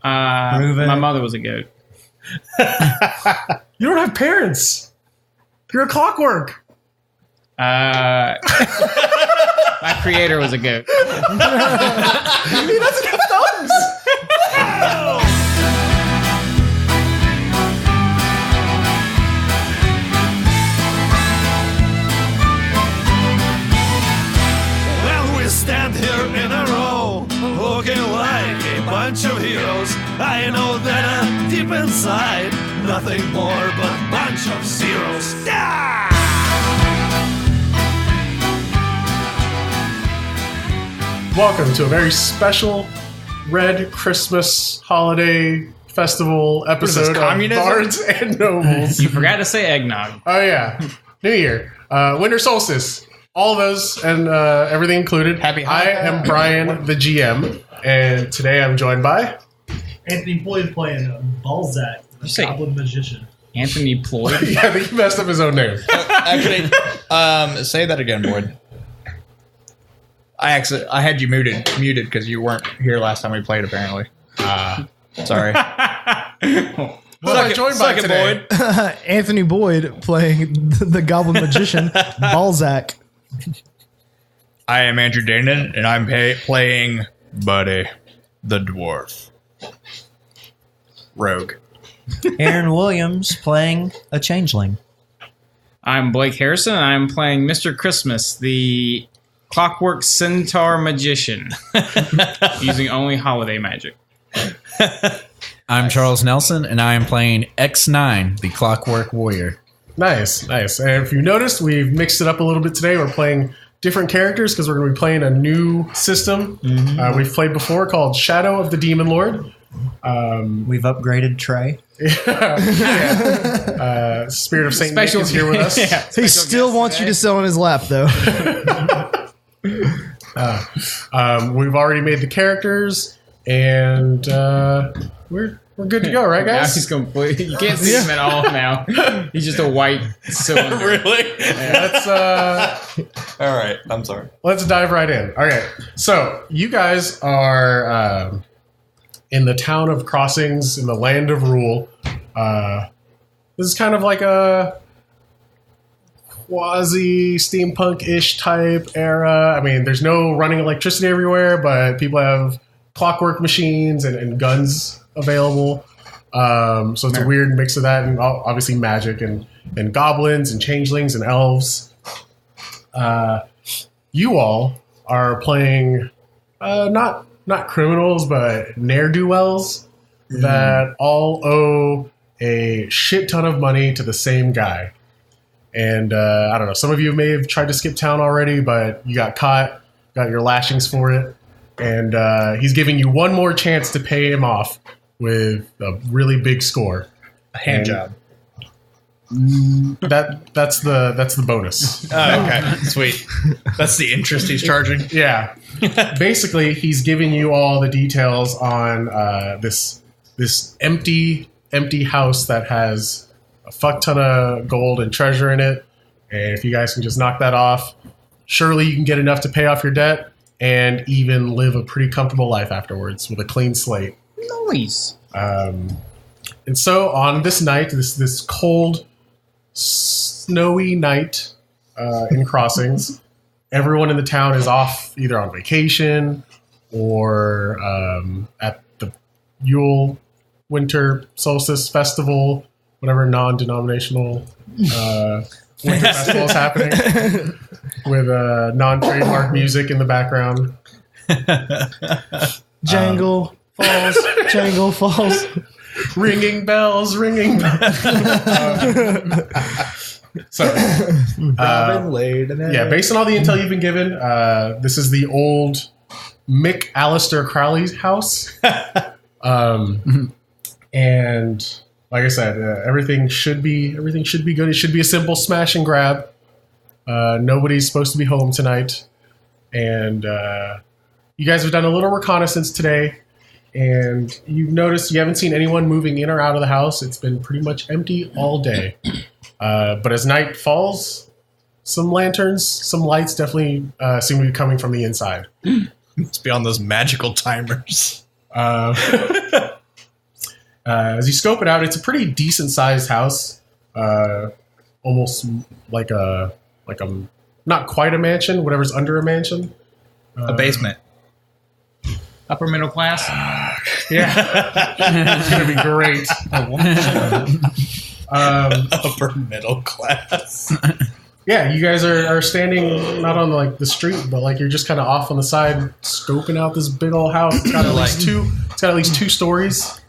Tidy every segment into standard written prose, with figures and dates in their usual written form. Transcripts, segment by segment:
My mother was a goat. You don't have parents. You're a clockwork. My creator was a goat. He doesn't have thumbs. Well, we stand here in a row, looking like a bunch of heroes. I know that deep inside, nothing more but a bunch of zeros. Yeah! Welcome to a very special Red Christmas holiday festival episode of Bards and Nobles. You forgot to say eggnog. Oh yeah, New Year, winter solstice, all of those and everything included. Happy I am Brian, the GM, and today I'm joined by Anthony Boyd playing Balzac, the say- goblin magician. Anthony Ploy. yeah, I think he messed up his own name. Actually, say that again, Boyd. I had you muted because you weren't here last time we played. Apparently, sorry. Well, I'm joined by today. Anthony Boyd playing the goblin magician Balzac. I am Andrew Danon, and I'm playing Buddy, the dwarf rogue. Aaron Williams playing a changeling. I'm Blake Harrison, and I'm playing Mr. Christmas, the clockwork centaur magician, using only holiday magic. I'm Charles Nelson, and I am playing X9, the Clockwork Warrior. Nice. And if you noticed, we've mixed it up a little bit today. We're playing different characters because we're going to be playing a new system we've played before called Shadow of the Demon Lord. We've upgraded Trey. Spirit of Saint Nick is here with us. Yeah, He still wants you to sit on his lap, though. We've already made the characters, and we're good to go, right, Now guys? he's complete. You can't see him at all now. He's just a white cylinder. Really? Let's All right. I'm sorry. let's dive right in. Okay, so you guys are in the town of Crossings in the land of Rule. This is kind of like a quasi steampunk-ish type era. I mean, there's no running electricity everywhere, but people have clockwork machines and guns available. So it's a weird mix of that, and obviously magic and goblins and changelings and elves. You all are playing not criminals, but ne'er-do-wells that all owe a shit ton of money to the same guy. And I don't know, some of you may have tried to skip town already, but you got caught, got your lashings for it. And he's giving you one more chance to pay him off with a really big score. A hand job. That's the bonus. Oh, okay. Sweet. That's the interest he's charging. Yeah. Basically, he's giving you all the details on this empty house that has a fuck ton of gold and treasure in it. And if you guys can just knock that off, surely you can get enough to pay off your debt and even live a pretty comfortable life afterwards with a clean slate. Nice. And so on this night, this cold, snowy night in Crossings, everyone in the town is off either on vacation or at the Yule Winter Solstice Festival, whatever non-denominational winter festival is happening, with non-trademark music in the background. Jangle falls. Ringing bells. Based on all the intel you've been given, this is the old Mick Alistair Crowley's house. And like I said, everything should be good. It should be a simple smash and grab. Nobody's supposed to be home tonight. And you guys have done a little reconnaissance today. And you've noticed you haven't seen anyone moving in or out of the house. It's been pretty much empty all day. But as night falls, some lanterns, some lights definitely seem to be coming from the inside. It's beyond those magical timers. As you scope it out, it's a pretty decent sized house. Almost like a not quite a mansion, whatever's under a mansion. A basement. Upper middle class. Yeah, it's gonna be great. Upper middle class. Yeah, you guys are standing not on like the street, but like you're just kind of off on the side, scoping out this big old house. It's got at least two. It's got at least 2 stories.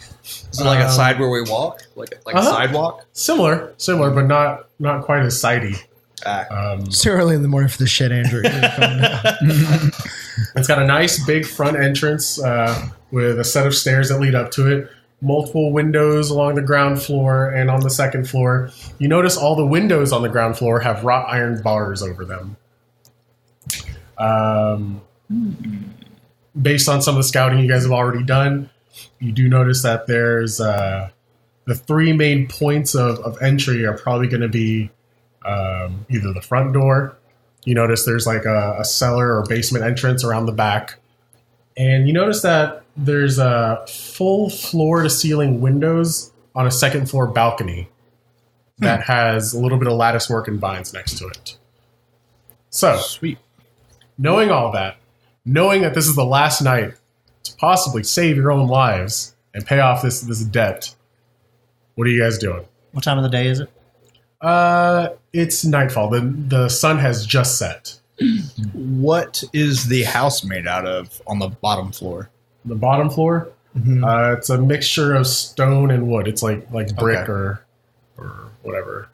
Is it like a side where we walk, like a sidewalk? Similar, but not quite as sidey. It's too early in the morning for this shit, Andrew. It's got a nice big front entrance with a set of stairs that lead up to it. Multiple windows along the ground floor and on the second floor. You notice all the windows on the ground floor have wrought iron bars over them. Based on some of the scouting you guys have already done, you do notice that there's the 3 main points of entry are probably going to be either the front door. You notice there's like a cellar or basement entrance around the back. And you notice that there's a full floor-to-ceiling windows on a second-floor balcony that has a little bit of lattice work and vines next to it. So, Sweet. Knowing all that, knowing that this is the last night to possibly save your own lives and pay off this debt, what are you guys doing? What time of the day is it? It's nightfall. The sun has just set. What is the house made out of on the bottom floor? The bottom floor, it's a mixture of stone and wood. It's like brick Okay. or whatever.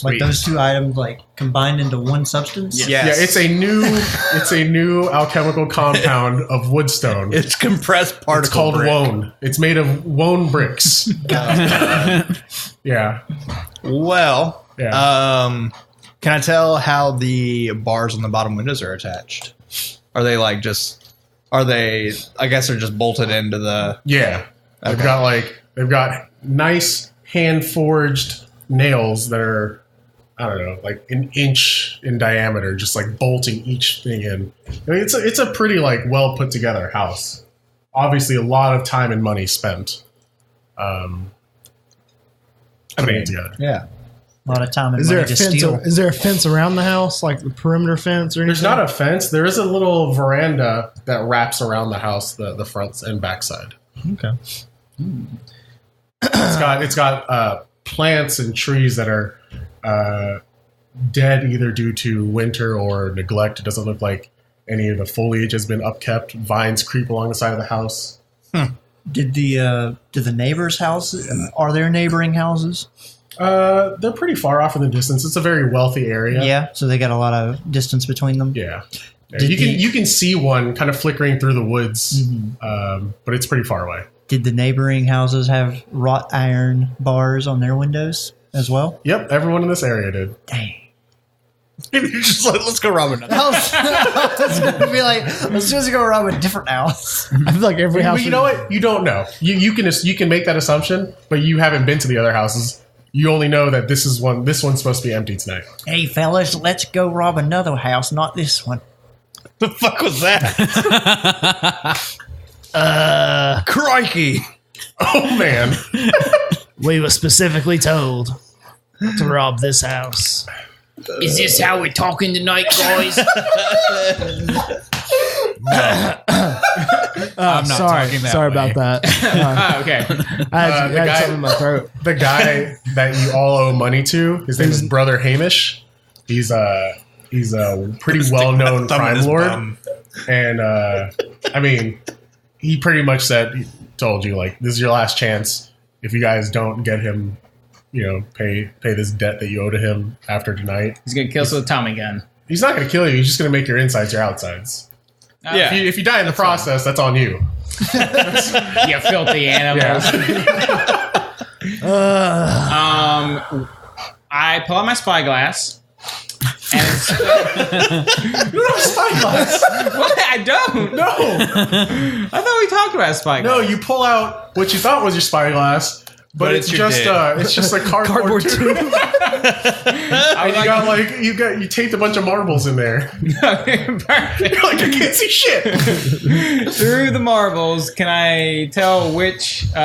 Like those 2 items like combined into one substance? Yes. Yeah, it's a new alchemical compound of woodstone. It's compressed particle. It's called brick. wone. It's made of wone bricks. Yeah. Well, Yeah. can I tell how the bars on the bottom windows are attached? Are they like just? Are they? I guess they're just bolted into the. Yeah. They've got nice hand forged nails that are, I don't know, like an inch in diameter, just like bolting each thing in. I mean, it's a pretty like well put together house. Obviously, a lot of time and money spent. Putting it together. Yeah. A lot of time and Is there money a to fence? steal. Is there a fence around the house, like the perimeter fence or anything? There's not a fence. There is a little veranda that wraps around the house, the front and back side. Okay. It's got plants and trees that are dead either due to winter or neglect. It doesn't look like any of the foliage has been upkept. Vines creep along the side of the house. Did the neighbors' houses? Are there neighboring houses? They're pretty far off in the distance. It's a very wealthy area. Yeah, so they got a lot of distance between them. Yeah. Did You can see one kind of flickering through the woods, but it's pretty far away. Did the neighboring houses have wrought iron bars on their windows as well? Yep, everyone in this area did. Dang. You're just like, let's go rob another. I was gonna be like, as soon as you go around with a different house. I feel like every house. Well, you know what? You don't know. You can make that assumption, but you haven't been to the other houses. You only know that this one's supposed to be empty tonight. Hey fellas, let's go rob another house, not this one. The fuck was that? Crikey! Oh man. We were specifically told to rob this house. Is this how we're talking tonight, guys? I'm not sorry. talking that Sorry way. about that. Okay. I had, the I had guy- something in my throat. The guy that you all owe money to, his name is Brother Hamish. He's a pretty well-known crime lord, and I mean, he pretty much told you like, this is your last chance. If you guys don't get him, pay this debt that you owe to him after tonight. He's gonna kill us with a Tommy gun. He's not going to kill you. He's just going to make your insides your outsides. Yeah. If you die in the process, that's on you. You filthy animals. I pull out my spyglass. And it's, You don't have a spyglass. what? I don't. No. I thought we talked about a spyglass. No, you pull out what you thought was your spyglass, but it's just a cardboard tube. And you taped a bunch of marbles in there. Perfect. You're like, I can't see shit. Through the marbles, can I tell which, you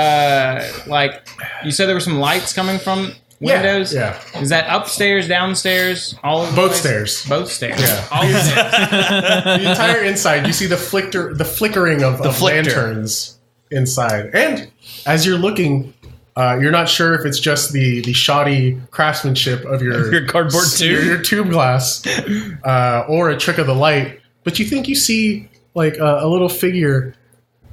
said there were some lights coming from windows? Yeah. Is that upstairs, downstairs, all of Both stairs. Both stairs. Yeah. All of stairs. The entire inside, you see the flickering of lanterns inside. And as you're looking, you're not sure if it's just the shoddy craftsmanship of your cardboard tube, your tube glass, or a trick of the light. But you think you see like a little figure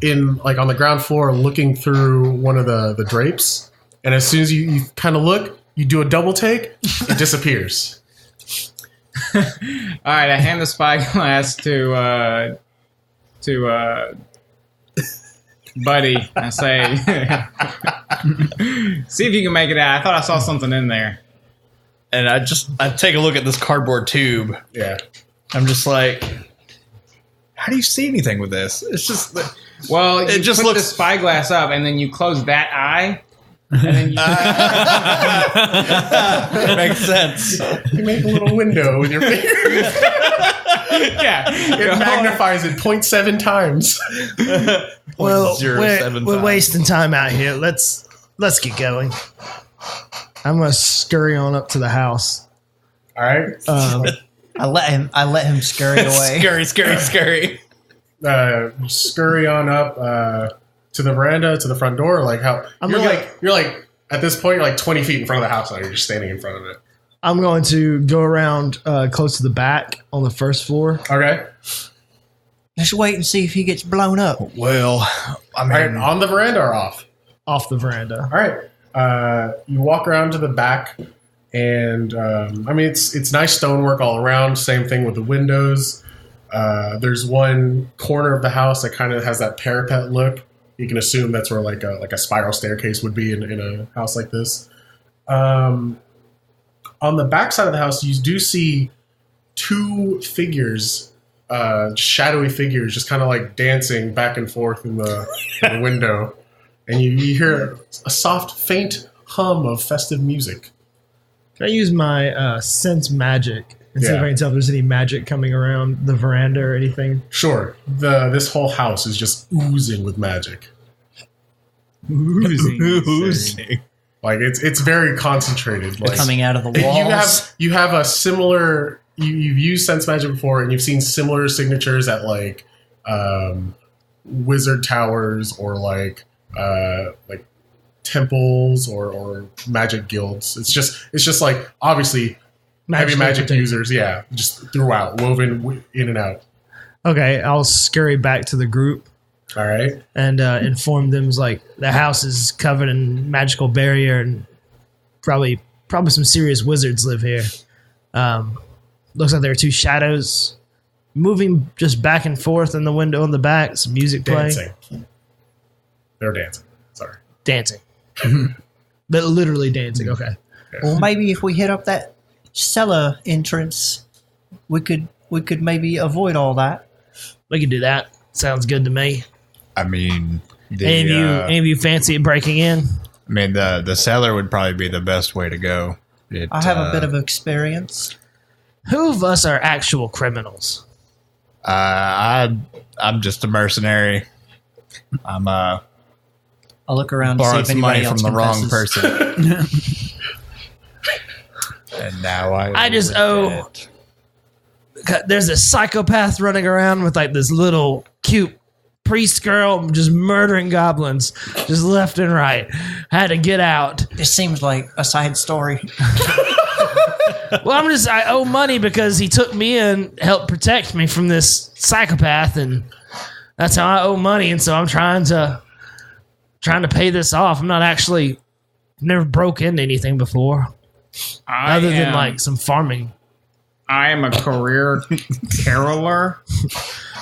on the ground floor looking through one of the drapes. And as soon as you kind of look, you do a double take, it disappears. All right, I hand the spyglass to Buddy. I say, see if you can make it out. I thought I saw something in there. And I take a look at this cardboard tube. Yeah. I'm just like, how do you see anything with this? It's just... Well, you just put looks... the spyglass up, and then you close that eye, and then you... Makes sense. You make a little window with your finger. Yeah. It magnifies it 0.7 times. Well, 0.07 we're wasting time out here. Let's get going. I'm gonna scurry on up to the house. All right. I let him scurry away. Scurry. Scurry on up to the veranda, to the front door. Like how you're like at this point, you're like 20 feet in front of the house now. You're just standing in front of it. I'm going to go around close to the back on the first floor. Okay. Let's wait and see if he gets blown up. Well, All right. On the veranda or off? Off the veranda. All right. You walk around to the back, and it's nice stonework all around. Same thing with the windows. There's one corner of the house that kind of has that parapet look. You can assume that's where like a spiral staircase would be in a house like this. On the back side of the house, you do see two figures, shadowy figures, just kind of like dancing back and forth in the window. And you hear a soft, faint hum of festive music. Can I use my sense magic and see if I can tell if there's any magic coming around the veranda or anything? Sure. This whole house is just oozing with magic. Oozing. Like it's very concentrated. Like, Coming out of the walls. You have a similar. You've used sense magic before, and you've seen similar signatures at like wizard towers or like temples or magic guilds. It's just like obviously heavy magic users. Yeah, just throughout, woven in and out. Okay, I'll scurry back to the group. All right. And inform them like the house is covered in magical barrier and probably some serious wizards live here. Looks like there are two shadows moving just back and forth in the window in the back. Some music playing. Dancing. They're dancing. Sorry. Dancing. But literally dancing. Okay. Well, maybe if we hit up that cellar entrance, we could maybe avoid all that. We could do that. Sounds good to me. I mean, any of you fancy breaking in? I mean, the cellar would probably be the best way to go. I have a bit of experience. Who of us are actual criminals? I'm just a mercenary. I'll look around to see borrowed if some anybody money else from the wrong confesses. person. And now I just owe. There's a psychopath running around with like this little cute priest girl just murdering goblins just left and right. Had to get out. This seems like a side story. Well, I owe money because he took me in, helped protect me from this psychopath, and that's how I owe money. And so I'm trying to pay this off. I'm not actually never broke into anything before, other than like some farming. I am a career caroler,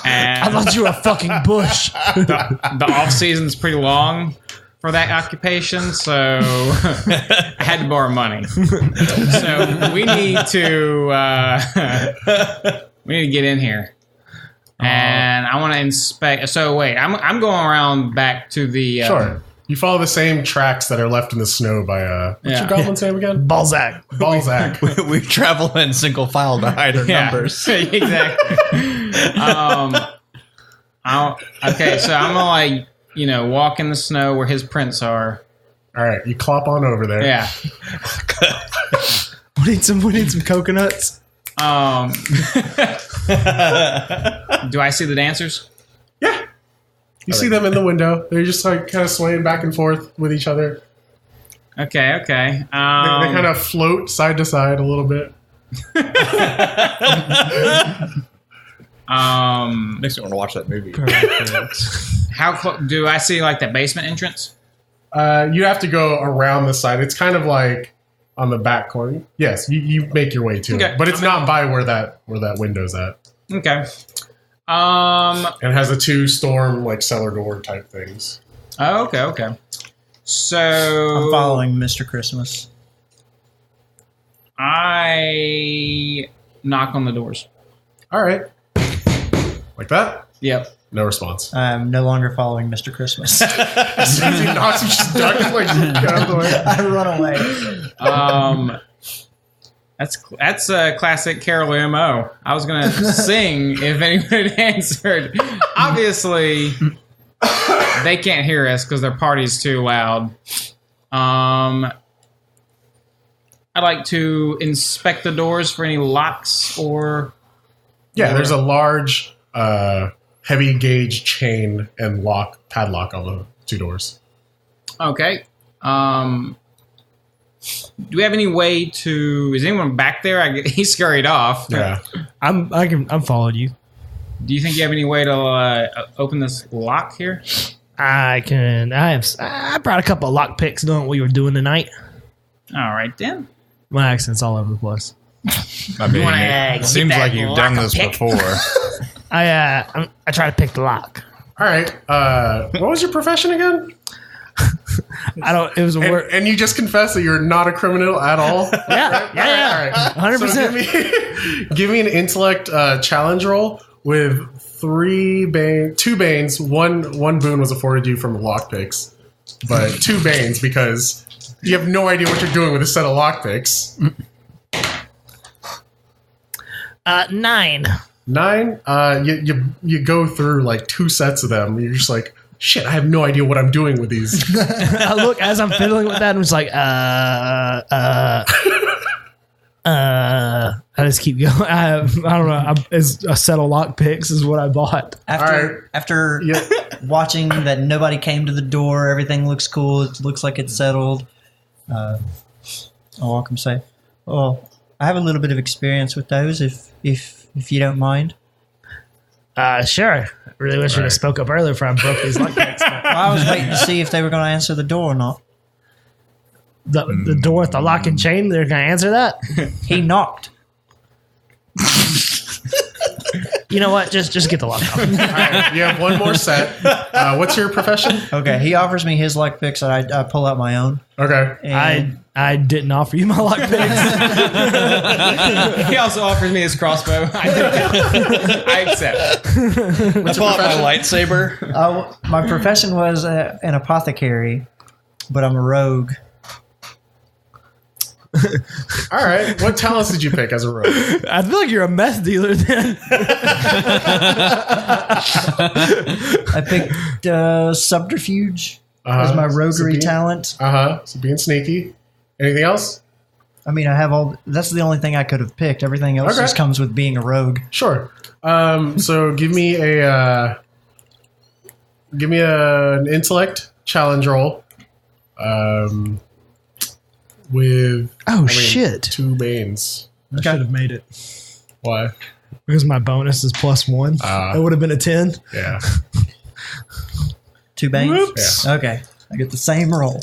and I thought you were a fucking bush. the off season's pretty long for that occupation, so I had to borrow money. So we need to get in here, and I want to inspect. So wait, I'm going around back to the Sure. You follow the same tracks that are left in the snow by what's your goblin's name again? Balzac. Balzac. We travel in single file to hide our numbers. Exactly. Okay, so I'm gonna walk in the snow where his prints are. All right, you clop on over there. Yeah. We need some coconuts. Do I see the dancers? Yeah. You see them in the window. They're just like kind of swaying back and forth with each other. Okay. They kind of float side to side a little bit. Makes me want to watch that movie. How do I see like the basement entrance? You have to go around the side. It's kind of like on the back corner. Yes, you make your way to it, but it's not by where that window's at. Okay. It has the 2 storm like cellar door type things. Oh, okay. So I'm following Mr. Christmas. I knock on the doors. All right, like that. Yep. No response. I'm no longer following Mr. Christmas. As soon as he knocks, you just duck and like get out of the way. I run away. That's a classic Carol MO. I was gonna sing if anyone had answered. Obviously, they can't hear us because their party's too loud. I'd like to inspect the doors for any locks or. Yeah, there's a large, heavy gauge chain and padlock on the 2 doors. Okay. Do we have any way to? Is anyone back there? He scurried off. Yeah. I'm following you. Do you think you have any way to open this lock here? I brought a couple of lock picks knowing what we were doing tonight. All right then. My accent's all over the place. I mean, it seems like you've done this before. I try to pick the lock. All right. What was your profession again? It was a word. And you just confessed that you're not a criminal at all? Yeah. All right. 100%. So give me an intellect challenge roll with 2 banes. One boon was afforded you from lockpicks, but 2 banes because you have no idea what you're doing with a set of lockpicks. 9. 9. You go through like 2 sets of them. You're just like, shit, I have no idea what I'm doing with these. I look as I'm fiddling with that. I'm just like, I just keep going. I don't know. It's a set of lock picks is what I bought. After watching that nobody came to the door, everything looks cool. It looks like it's settled. I'll walk and say, "Oh, I have a little bit of experience with those. If you don't mind." Sure. I really wish you'd have spoke up earlier before I broke these lock picks. I was waiting to see if they were going to answer the door or not. The door with the lock and chain, they're going to answer that? He knocked. You know what? Just get the lock off. All right, you have 1 more set. What's your profession? Okay, he offers me his lock picks, and I pull out my own. Okay. And I didn't offer you my lock picks. He also offers me his crossbow. I accept. I pull out my lightsaber. my profession was an apothecary, but I'm a rogue. All right. What talents did you pick as a rogue? I feel like you're a meth dealer then. I picked subterfuge as my roguery talent. So being sneaky. Anything else? I mean, I have all. That's the only thing I could have picked. Everything else just comes with being a rogue. Sure. So give me an intellect challenge roll. With shit, 2 banes. I should have made it. Why? Because my bonus is +1. That would have been a 10. Yeah. 2 banes? Whoops. Yeah. Okay. I get the same roll.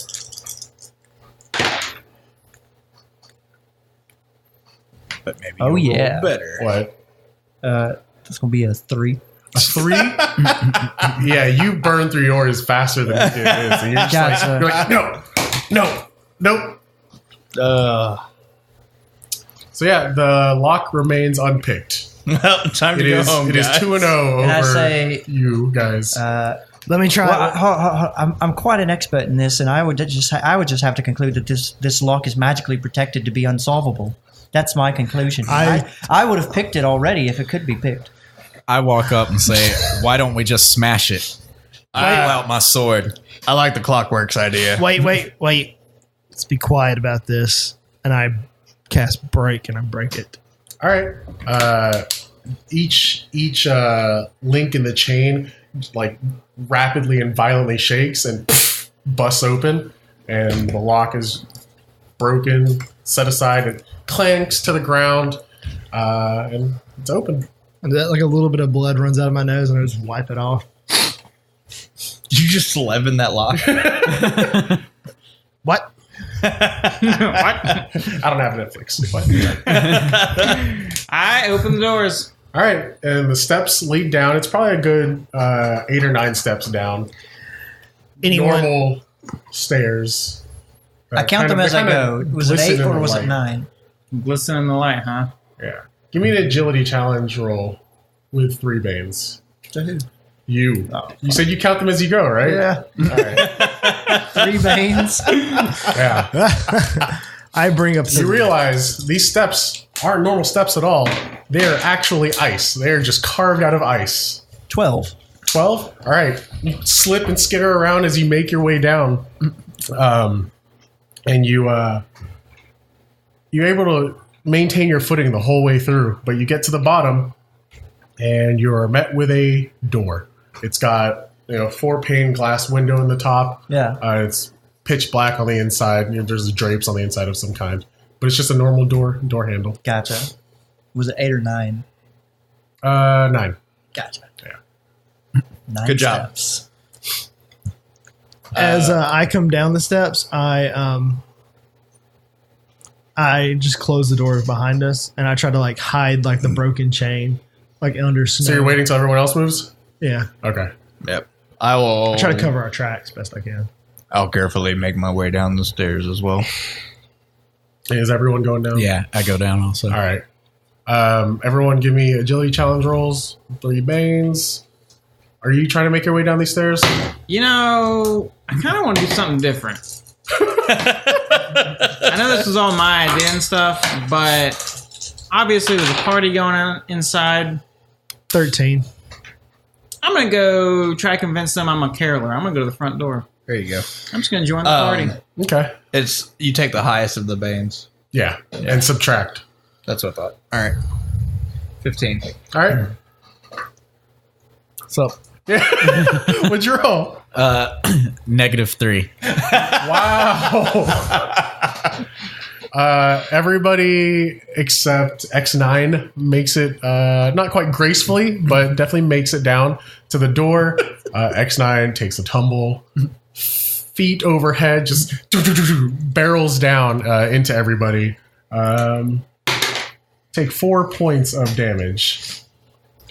But maybe Oh, yeah. better. What? That's going to be a 3. A 3? Yeah, you burn through yours faster than you did this. And you're just Gotcha. you're like, no. So yeah, the lock remains unpicked. Well, time to go home, It is guys. 2-0 And I over say, you guys. Let me try. Well, I'm quite an expert in this, and I would just have to conclude that this lock is magically protected to be unsolvable. That's my conclusion. I would have picked it already if it could be picked. I walk up and say, "Why don't we just smash it?" I pull out my sword. I like the Clockworks idea. Wait. Let's be quiet about this. And I cast break and I break it. All right. Each link in the chain like rapidly and violently shakes and busts open, and the lock is broken, set aside, and clanks to the ground, and it's open. And that like a little bit of blood runs out of my nose, and I just wipe it off. Did you just leaven that lock? What? What? I don't have Netflix. I open the doors. All right, and the steps lead down. It's probably a good 8 or 9 steps down. Normal stairs. I count them as I go. Was it 8 or was it 9? Glisten in the light, huh? Yeah. Give me an agility challenge roll with 3 banes. To who? You. You said you count them as you go, right? Yeah. All right. 3 veins. Yeah. I bring up You realize these steps aren't normal steps at all. They're actually ice. They're just carved out of ice. 12. 12? All right. You slip and skitter around as you make your way down. And you're able to maintain your footing the whole way through. But you get to the bottom, and you're met with a door. It's got 4-pane glass window in the top. Yeah. It's pitch black on the inside. There's drapes on the inside of some kind. But it's just a normal door handle. Gotcha. Was it 8 or 9? 9. Gotcha. Yeah. 9 Good job. steps. As I come down the steps, I just close the doors behind us, and I try to like hide like the broken chain, like under snow. So you're waiting till everyone else moves? Yeah. Okay. Yep. I Try to cover our tracks best I can. I'll carefully make my way down the stairs as well. Is everyone going down? Yeah, I go down also. All right. Everyone give me agility challenge rolls. 3 banes. Are you trying to make your way down these stairs? I kind of want to do something different. I know this was all my idea and stuff, but obviously there's a party going on inside. 13. I'm going to go try to convince them I'm a caroler. I'm going to go to the front door. There you go. I'm just going to join the party. Okay. It's you take the highest of the banes. Yeah. And subtract. That's what I thought. All right. 15. All right. So What'd you roll? -3. Wow. Everybody except X9 makes it not quite gracefully, but definitely makes it down to the door. X9 takes a tumble, feet overhead, just barrels down into everybody. Take 4 points of damage.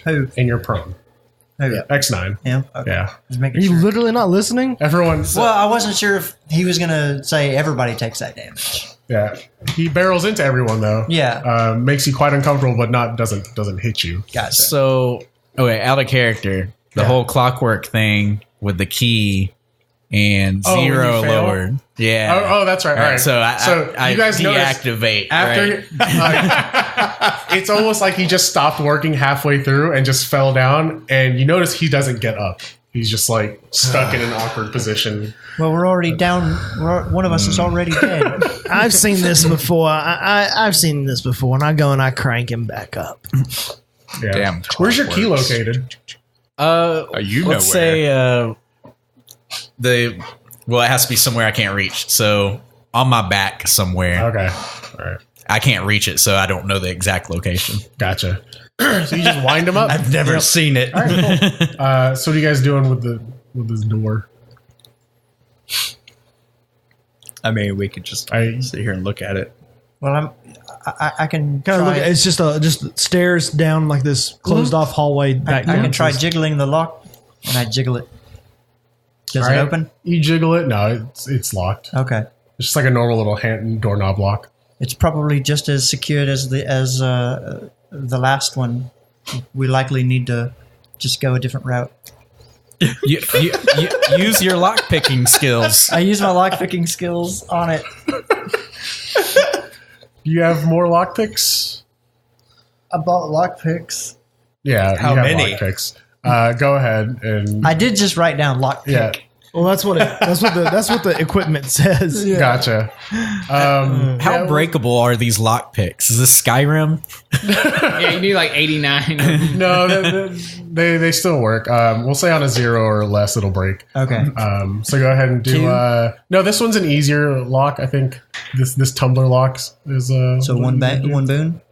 Who? And you're prone. Who? Yeah, X9. Him? Okay. Yeah. Just are making you sure. literally not listening? Everyone. Well, I wasn't sure if he was going to say everybody takes that damage. Yeah. He barrels into everyone though. Yeah. Makes you quite uncomfortable, but doesn't hit you. Gotcha. So, okay, out of character, the whole clockwork thing with the key and Oh, when you 0 fail? lowered. Yeah. Oh, that's right. All right. So I you guys noticed deactivate after right? it's almost like he just stopped working halfway through and just fell down, and you notice he doesn't get up. He's just like stuck in an awkward position. Well, we're already down. One of us is already dead. I've seen this before. I've seen this before, and I go and I crank him back up. Yeah. Damn Where's your key clockworks. located? You Let's say it has to be somewhere I can't reach. So on my back somewhere. Okay. All right. I can't reach it, so I don't know the exact location. Gotcha. So you just wind him up? I've never seen it. All right, cool. So what are you guys doing with this door? I mean, we could just sit here and look at it. Well, I can Kind of try, look. It's just stairs down like this closed off hallway I back down. can try jiggling the lock, and I jiggle it. Does All it right. open? You jiggle it. No, it's locked. Okay. It's just like a normal little hand doorknob lock. It's probably just as secured as the last one. We likely need to just go a different route. Use your lock picking skills. I use my lockpicking skills on it. Do you have more lockpicks? I bought lockpicks. Yeah, How you have many? lockpicks. Go ahead and I did just write down lockpick. yeah, Well, that's what the equipment says. gotcha. How breakable are these lock picks? Is this Skyrim? Yeah, you need like 89. No, they still work. We'll say on a 0 or less, it'll break. Okay. So go ahead and do. No, this one's an easier lock. I think this tumbler lock is. So one boon.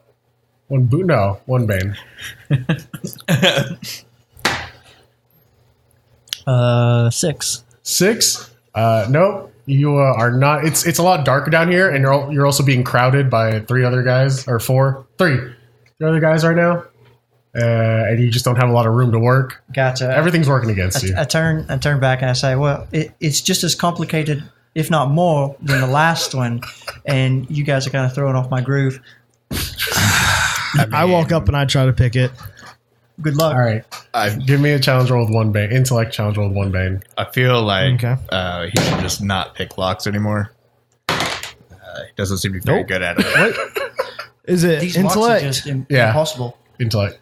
One boot? No, one bane. 6. 6? Nope. You are not. It's a lot darker down here, and you're also being crowded by 3 other guys, or 4, 3 other guys right now, and you just don't have a lot of room to work. Gotcha. Everything's working against you. I turn back and I say, well, it's just as complicated, if not more, than the last one, and you guys are kind of throwing off my groove. I walk up and I try to pick it. Good luck. All right. Give me a challenge roll with 1 bane. Intellect challenge roll with 1 bane. I feel like Okay. he should just not pick locks anymore. He doesn't seem to be very good at it. What? Is it These locks are intellect? just Yeah. impossible. Intellect.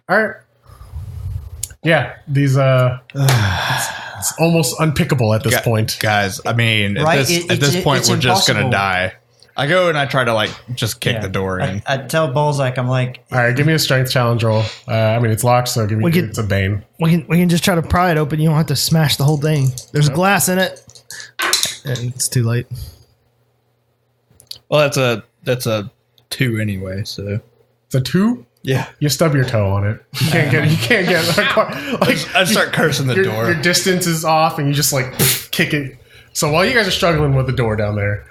All right. Yeah. These it's almost unpickable at this point. Guys, I mean, Right, at this point, it's we're just going to impossible. die. I go and I try to just kick the door in. I tell Balzac, I'm like, All right, give me a strength challenge roll. I mean, it's locked, so give me it's a bane. We can just try to pry it open. You don't have to smash the whole thing. There's glass in it, and it's too late. Well, that's a 2 anyway. So It's a 2. yeah, You stub your toe on it. You can't get. I start cursing the your, door. Your distance is off, and you just kick it. So while you guys are struggling with the door down there,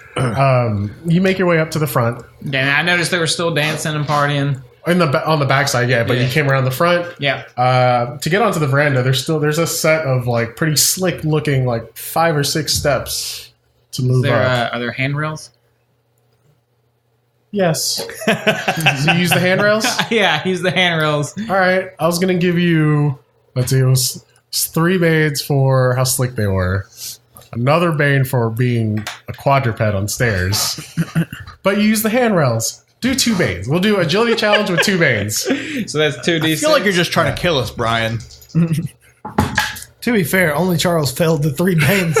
you make your way up to the front. Then I noticed they were still dancing and partying. On the backside, yeah, but you came around the front. Yeah. To get onto the veranda, there's a set of pretty slick looking 5 or 6 steps to move up. Are there handrails? Yes. So you use the handrails? Yeah, use the handrails. All right. I was gonna give you. Let's see. It was 3 banes for how slick they were. Another bane for being a quadruped on stairs. But you use the handrails. Do 2 banes. We'll do agility challenge with 2 banes. So that's 2d6. I feel like you're just trying to kill us, Brian. To be fair, only Charles failed the 3 banes.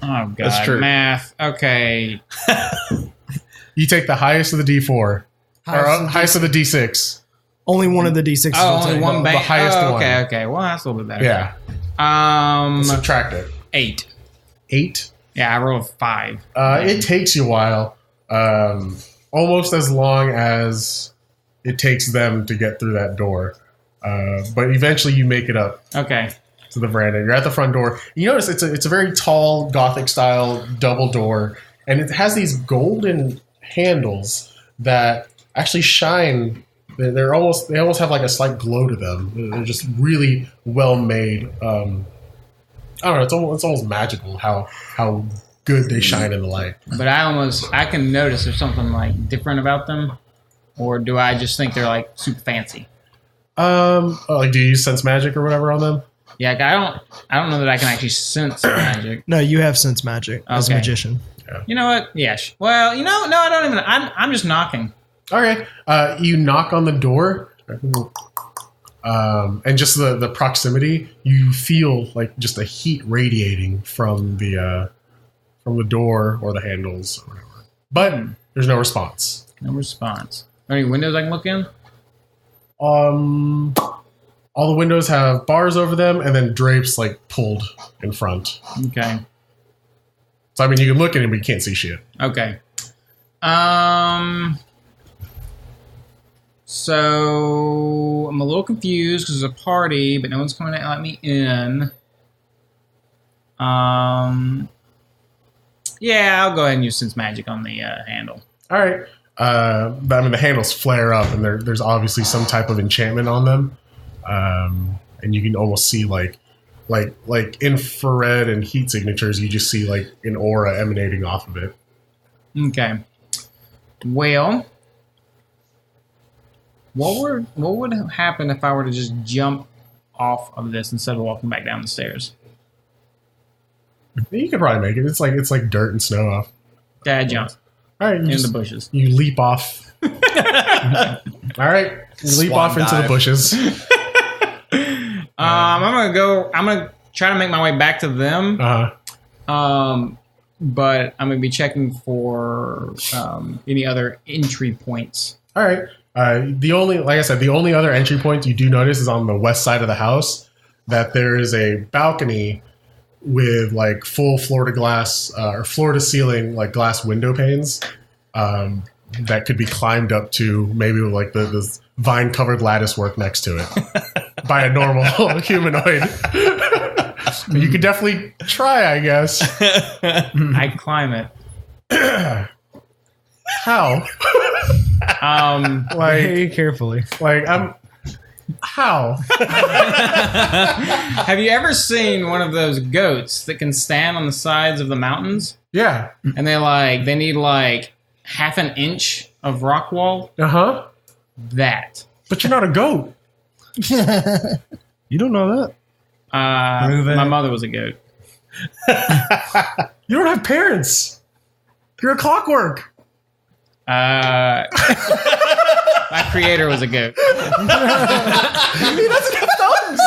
Oh, God. That's true. Math. Okay. You take the highest of the D4. Or highest of the D6. Only one of the d6s. Oh, will only take. one the bane. highest Oh, one. okay. Well, that's a little bit better. Yeah. Subtract it. 8. 8. Yeah, I rolled 5. It takes you a while. Almost as long as it takes them to get through that door. But eventually you make it up Okay. to the veranda. You're at the front door. You notice it's a very tall Gothic style double door, and it has these golden handles that actually shine. They almost have a slight glow to them. They're just really well made. I don't know. It's almost magical how good they shine in the light. But I can notice there's something different about them. Or do I just think they're super fancy? Do you use sense magic or whatever on them? Yeah, I don't know that I can actually sense magic. No, you have sense magic as a Okay. magician. You know what? Yeah. Well, no, I don't even. I'm just knocking. Okay. You knock on the door, and just the proximity, you feel just a heat radiating from the door or the handles or whatever. But there's no response. No response. Are there any windows I can look in? All the windows have bars over them, and then drapes pulled in front. Okay. So I mean, you can look in it, but you can't see shit. Okay. So I'm a little confused because there's a party, but no one's coming to let me in. Yeah, I'll go ahead and use sense magic on the handle. All right. I mean, the handles flare up, and there's obviously some type of enchantment on them, and you can almost see like infrared and heat signatures. You just see an aura emanating off of it. Okay. Well, What would happen if I were to just jump off of this instead of walking back down the stairs? You could probably make it. It's like dirt and snow off. Dad jump All right, in the bushes. You leap off. All right, you leap Swan off into the dive. bushes. I'm gonna try to make my way back to them. But I'm gonna be checking for any other entry points. All right. The only other entry point you do notice is on the west side of the house. That there is a balcony with like full floor to glass or floor to ceiling like glass window panes that could be climbed up to, maybe with like the vine covered lattice work next to it by a normal humanoid. You could definitely try, I guess. I climb it. How? Very carefully. How? Have you ever seen one of those goats that can stand on the sides of the mountains? Yeah. And they need like half an inch of rock wall? Uh-huh. That. But you're not a goat. You don't know that? My mother was a goat. You don't have parents. You're a clockwork. My creator was a goat. He doesn't have thumbs.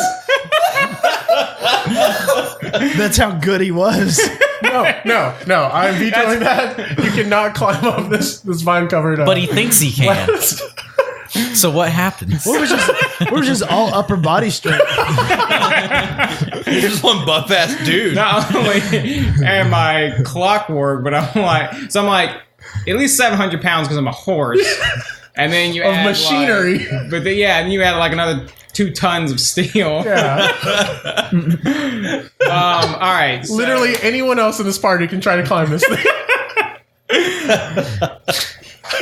That's how good he was. No. I'm vetoing that. You cannot climb up this vine covered. But he thinks he can. So what happens? We're just all upper body strength. You're just one buff ass dude. Not only am I clockwork, but I'm like at least 700 pounds because I'm a horse. And then you add machinery. And you add like another 2 tons of steel. Yeah. All right. So, Literally anyone else in this party can try to climb this thing.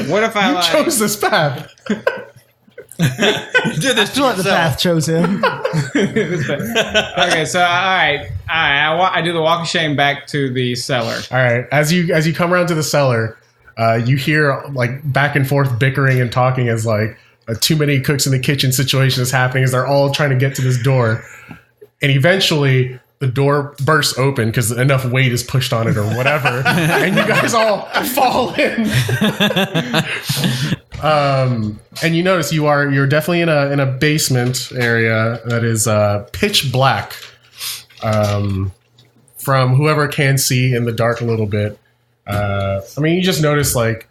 what if I Chose this path. You did this I feel like the path chose him. Okay, so all right. I do the walk of shame back to the cellar. All right. As you come around to the cellar, you hear like back and forth bickering and talking as like a too many cooks in the kitchen situation is happening as they're all trying to get to this door. And eventually the door bursts open because enough weight is pushed on it or whatever. And you guys all fall in. And you notice you're definitely in a basement area that is pitch black. From whoever can see in the dark a little bit. You just notice like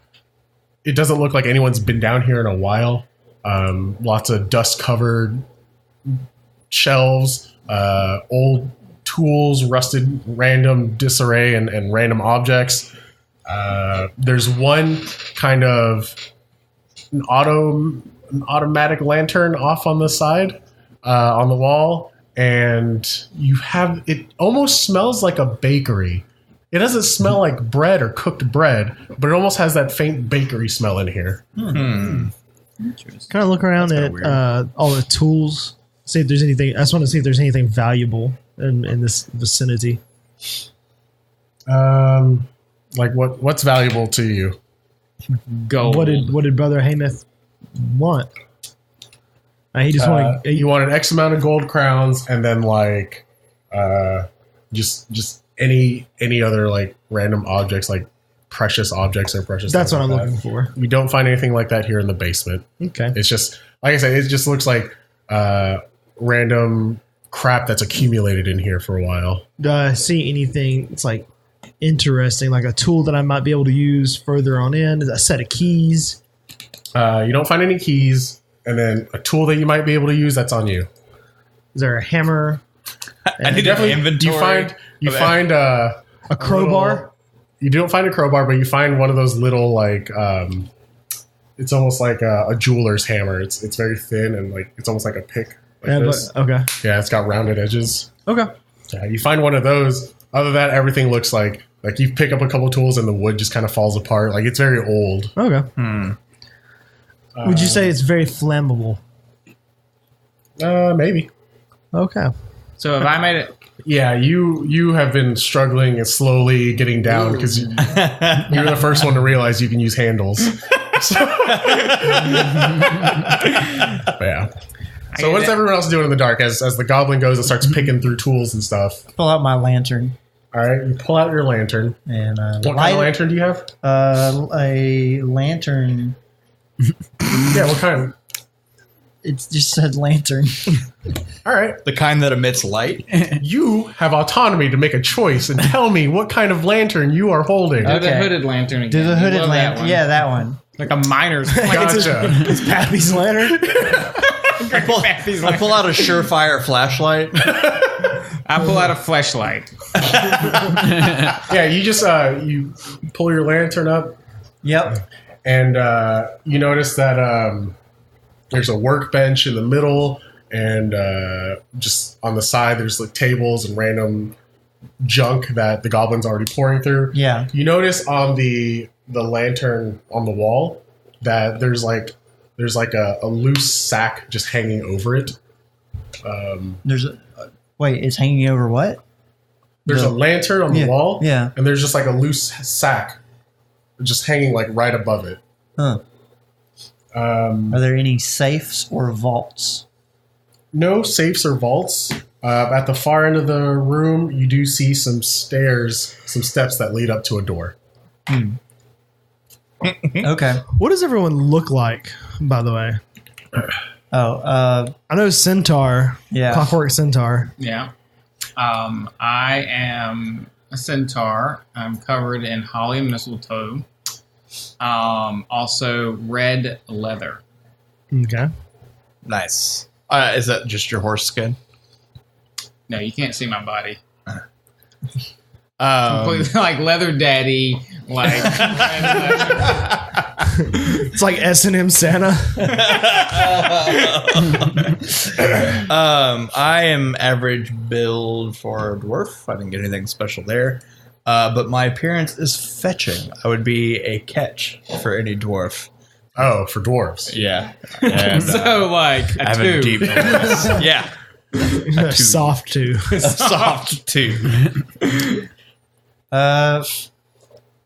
it doesn't look like anyone's been down here in a while. Lots of dust covered shelves, old tools, rusted random disarray and random objects. There's one kind of an automatic lantern off on the side on the wall. And it almost smells like a bakery. It doesn't smell like bread or cooked bread, but it almost has that faint bakery smell in here. Kind of look around at all the tools. See if there's anything. I just want to see if there's anything valuable in this vicinity. Like what's valuable to you? Gold. What did Brother Hamath want? He just wanted. You wanted X amount of gold crowns, and then like just any other like random objects, like precious objects or precious. That's what I'm like looking for. You don't find anything like that here in the basement. Okay. It's just like I said. It just looks like random crap that's accumulated in here for a while. Do I see anything that's like interesting, like a tool that I might be able to use further on in? A set of keys? You don't find any keys. And then a tool that you might be able to use, that's on you. Is there a hammer? I need an inventory. You find a crowbar. You don't find a crowbar, but you find one of those little like it's almost like a jeweler's hammer. It's very thin and like it's almost like a pick. Like this. Okay. Yeah, it's got rounded edges. Okay. Yeah, you find one of those. Other than that, everything looks like you pick up a couple tools and the wood just kind of falls apart. Like it's very old. Okay. Would you say it's very flammable? Maybe. Okay. So if I made it, Yeah, you have been struggling and slowly getting down because you're the first one to realize you can use handles. Yeah. So what's everyone else doing in the dark as the goblin goes and starts picking through tools and stuff? Pull out my lantern All right, you pull out your lantern. and What kind of lantern do you have? a lantern. Yeah, what kind? It just said lantern. All right. The kind that emits light. You have autonomy to make a choice and tell me what kind of lantern you are holding. Do the Okay. hooded lantern again. Do the You hooded love that lantern. one. Yeah, that one. Like a miner's Gotcha. It's Pappy's lantern. I pull out a surefire flashlight. I pull out a fleshlight. Yeah, you just you pull your lantern up Yep. and you notice that there's a workbench in the middle, and just on the side there's like tables and random junk that the goblin's already pouring through. Yeah. You notice on the lantern on the wall that there's like a loose sack just hanging over it. There's a wait. It's hanging over what? There's a lantern on the Yeah, wall, yeah. and there's just like a loose sack just hanging like right above it. Huh. Are there any safes or vaults? No safes or vaults. At the far end of the room, you do see some stairs, some steps that lead up to a door. Okay. What does everyone look like, by the way? Oh, I know Centaur. yeah. Clockwork Centaur. Yeah. I am a centaur. I'm covered in holly and mistletoe. Also red leather. Okay. Nice. Is that just your horse skin? No, you can't see my body. Completely like leather daddy, like red leather. It's like S&M Santa. I am average build for a dwarf. I didn't get anything special there. But my appearance is fetching. I would be a catch for any dwarf. Oh, for dwarves. Yeah. And, So like I a have two. a deep voice. Yeah. Soft too. Soft too.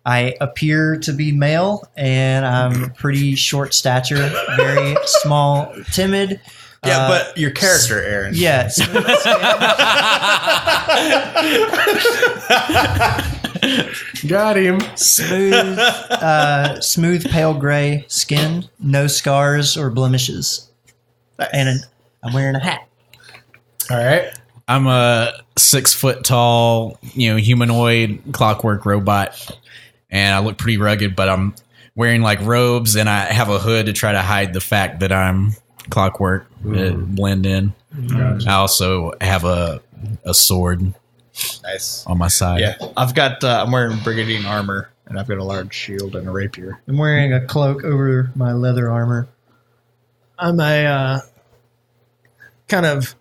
I appear to be male, and I'm pretty short stature, very small, timid. Yeah, but your character, Aaron. Yeah. Got him. Smooth, smooth, pale gray skin, no scars or blemishes, and I'm wearing a hat. All right. I'm a 6 foot tall, humanoid clockwork robot, and I look pretty rugged, but I'm wearing like robes and I have a hood to try to hide the fact that I'm clockwork, blend in. I also have a sword Nice. on my side. Yeah. I've got, I'm wearing brigandine armor, and I've got a large shield and a rapier. I'm wearing a cloak over my leather armor. I'm a kind of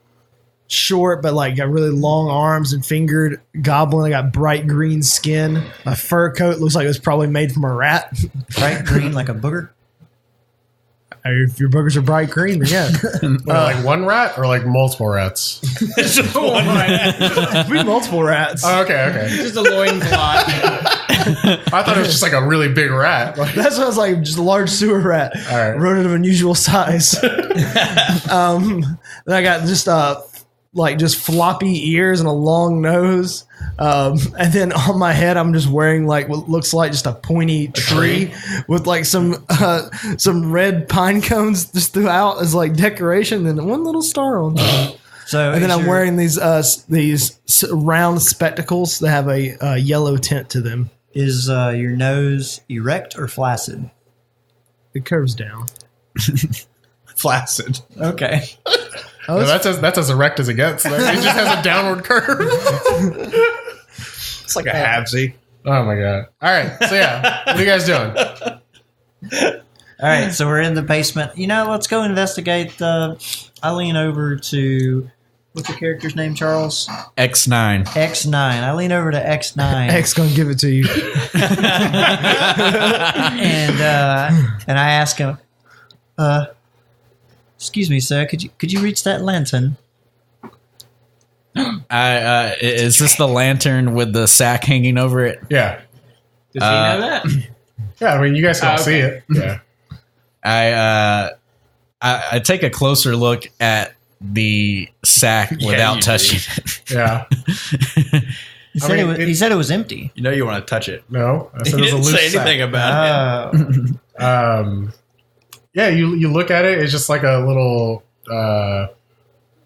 short, but like got really long arms and fingered goblin. I got bright green skin. My fur coat looks like it was probably made from a rat. Bright green like a booger. If your boogers are bright green, then yeah. Like one rat or like multiple rats? We multiple rats. Oh, okay. Just a loincloth. I thought it was just like a really big rat. Like, That's what I was like, just a large sewer rat. all right. Rodent of unusual size. Then I got just just floppy ears and a long nose. And then on my head, I'm just wearing like what looks like just a pointy tree with like some red pine cones just throughout as like decoration, and one little star on top. So, And then is I'm your- wearing these round spectacles that have a yellow tint to them. Is your nose erect or flaccid? It curves down. Flaccid. Okay. No, that's as erect as it gets. Like, it just has a downward curve. It's like a halvesy. Oh my god. All right. So yeah, what are you guys doing? All right, so we're in the basement. Let's go investigate. I lean over to what's your character's name, Charles? X9. X9. I lean over to X9, X gonna give it to you. and I ask him, "Excuse me, sir. Could you reach that lantern?" Is this the lantern with the sack hanging over it? Yeah. Does he know that? Yeah. I mean, you guys can all see okay. it. Yeah. I take a closer look at the sack without touching it. Yeah. He said it was empty. You know you want to touch it. No, I said He it was a didn't loose say sack. anything about it. Yeah, you look at it. It's just like a little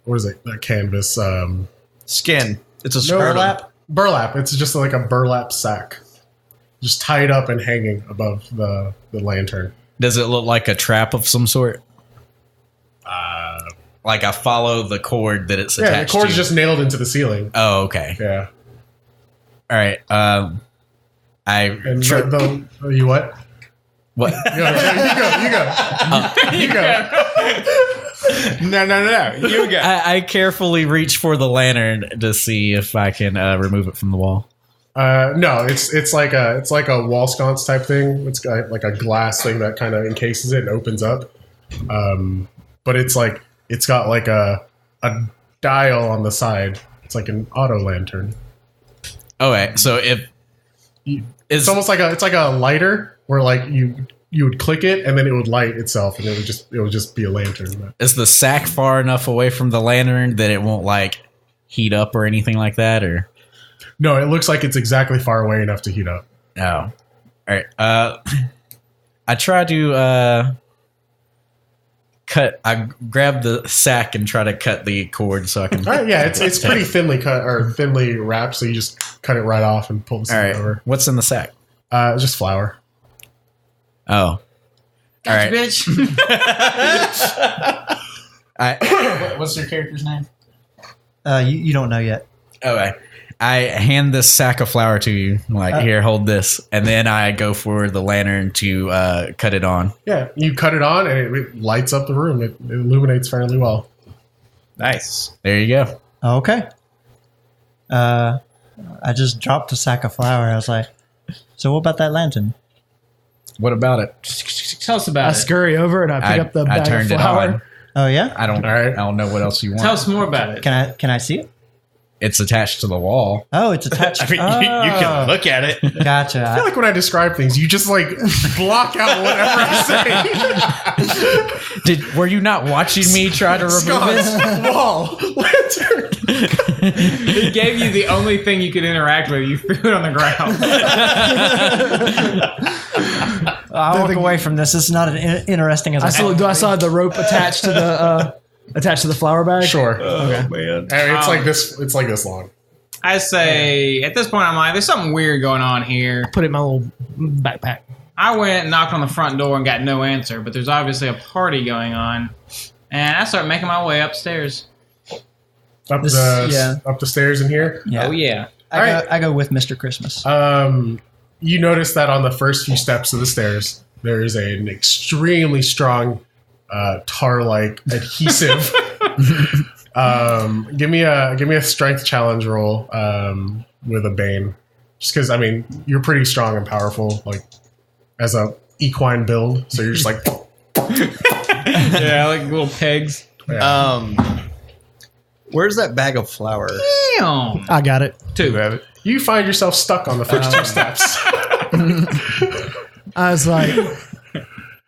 what is it? A canvas. Skin. It's a Burlap. It's just like a burlap sack, just tied up and hanging above the lantern. Does it look like a trap of some sort? Like I follow the cord that it's attached to. Yeah, the cord's just nailed into the ceiling. Oh, okay. Yeah. All right. You what? What? You go. No. You go. I carefully reach for the lantern to see if I can remove it from the wall. No, it's like a wall sconce type thing. It's got like a glass thing that kind of encases it and opens up. But it's got like a dial on the side. It's like an auto lantern. Okay, so It's almost like a lighter where like you would click it and then it would light itself and it would just be a lantern. is the sack far enough away from the lantern that it won't like heat up or anything like that, or? No, it looks like it's exactly far away enough to heat up. Oh, all right. I try to cut. I grab the sack and try to cut the cord so I can. All right, yeah, it's pretty thinly cut or thinly wrapped, so you just cut it right off and pull the sack over. What's in the sack? Just flour. Oh, all right. Bitch. What's your character's name? You don't know yet. Okay. I hand this sack of flour to you. I'm like, here, hold this. And then I go for the lantern to cut it on. Yeah, you cut it on and it lights up the room. It illuminates fairly well. Nice. There you go. Okay. I just dropped a sack of flour. I was like, so what about that lantern? What about it? Tell us about I it. scurry over and I pick up the bag turned of flour. it on. Oh, yeah? I don't know what else you want. Tell us more about it. Can I see it? It's attached to the wall. Oh, it's attached. I mean, you can look at it. Gotcha. I feel like when I describe things, you just like block out whatever I say. Were you not watching me try to remove it? Sconce, wall, lantern. He gave you the only thing you could interact with. You threw it on the ground. I'll walk away from this. This is not as interesting as I saw the rope attached to the flour bag. Sure. Oh, man. It's like this. It's like this long. I say, at this point, I'm like, there's something weird going on here. Put it in my little backpack. I went and knocked on the front door and got no answer, but there's obviously a party going on. And I start making my way upstairs. Up the stairs in here. Yeah. Oh, yeah. I go with Mr. Christmas. You notice that on the first few steps of the stairs, there is an extremely strong tar-like adhesive. Give me a strength challenge roll with a bane, just because I mean you're pretty strong and powerful, like as a equine build. So you're just like, Yeah, like little pegs. yeah. Where's that bag of flour? Damn. I got it. Two. You find yourself stuck on the first two steps. I was like,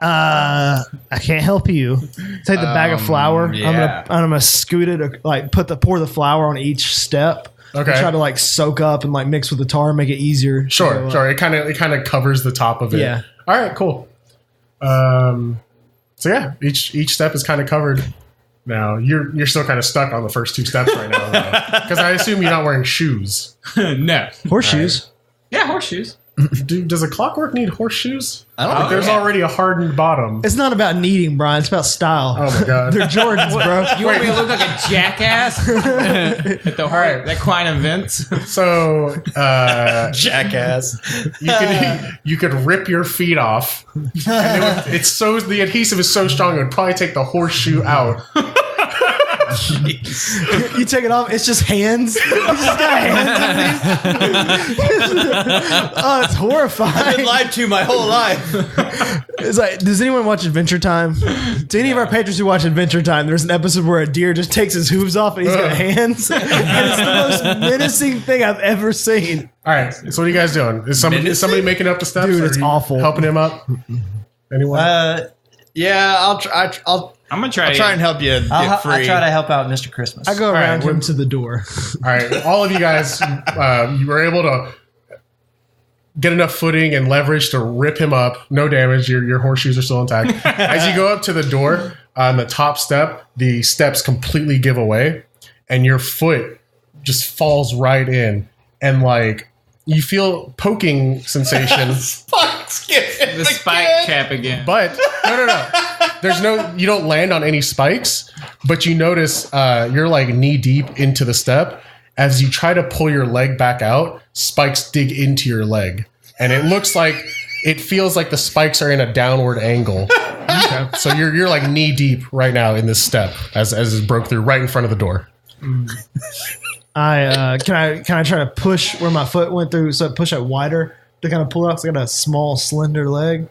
I can't help you. Take the bag of flour. yeah. I'm gonna scoot it, like pour the flour on each step. Okay. And try to like soak up and like mix with the tar and make it easier. Sure. It kind of covers the top of it. Yeah. All right. Cool. So yeah, each step is kind of covered. Now you're still kind of stuck on the first two steps right now, because I assume you're not wearing shoes. No. Horseshoes. Yeah, horseshoes. Dude, does a clockwork need horseshoes? I don't Like, there's already a hardened bottom. It's not about needing, Brian. It's about style. Oh my god. They're Jordans, bro. You want me to look like a jackass at the equine events? So Jackass. you could rip your feet off. And the adhesive is so strong it would probably take the horseshoe out. You take it off, it's just hands. You just got hands. Oh, it's horrifying. I've been lied to my whole life. It's like, does anyone watch Adventure Time? To any of our patrons who watch Adventure Time, there's an episode where a deer just takes his hooves off and he's got hands. And it's the most menacing thing I've ever seen. All right. So what are you guys doing? Is somebody making up the steps? Dude, or it's are you awful. Helping him up? Anyone? Yeah, I'll try. I'm gonna try. I'll try and help you get free. I try to help out Mr. Christmas. I go All right, around him to the door. All right, all of you guys, you were able to get enough footing and leverage to rip him up. No damage. Your horseshoes are still intact. As you go up to the door on the top step, the steps completely give away, and your foot just falls right in, and like you feel poking sensation. the spike cap again. But no. You don't land on any spikes, but you notice you're like knee deep into the step. As you try to pull your leg back out, spikes dig into your leg. And it feels like the spikes are in a downward angle. Okay. So you're like knee deep right now in this step as it broke through right in front of the door. I can I try to push where my foot went through, so I push it wider to kind of pull out. So I got a small, slender leg.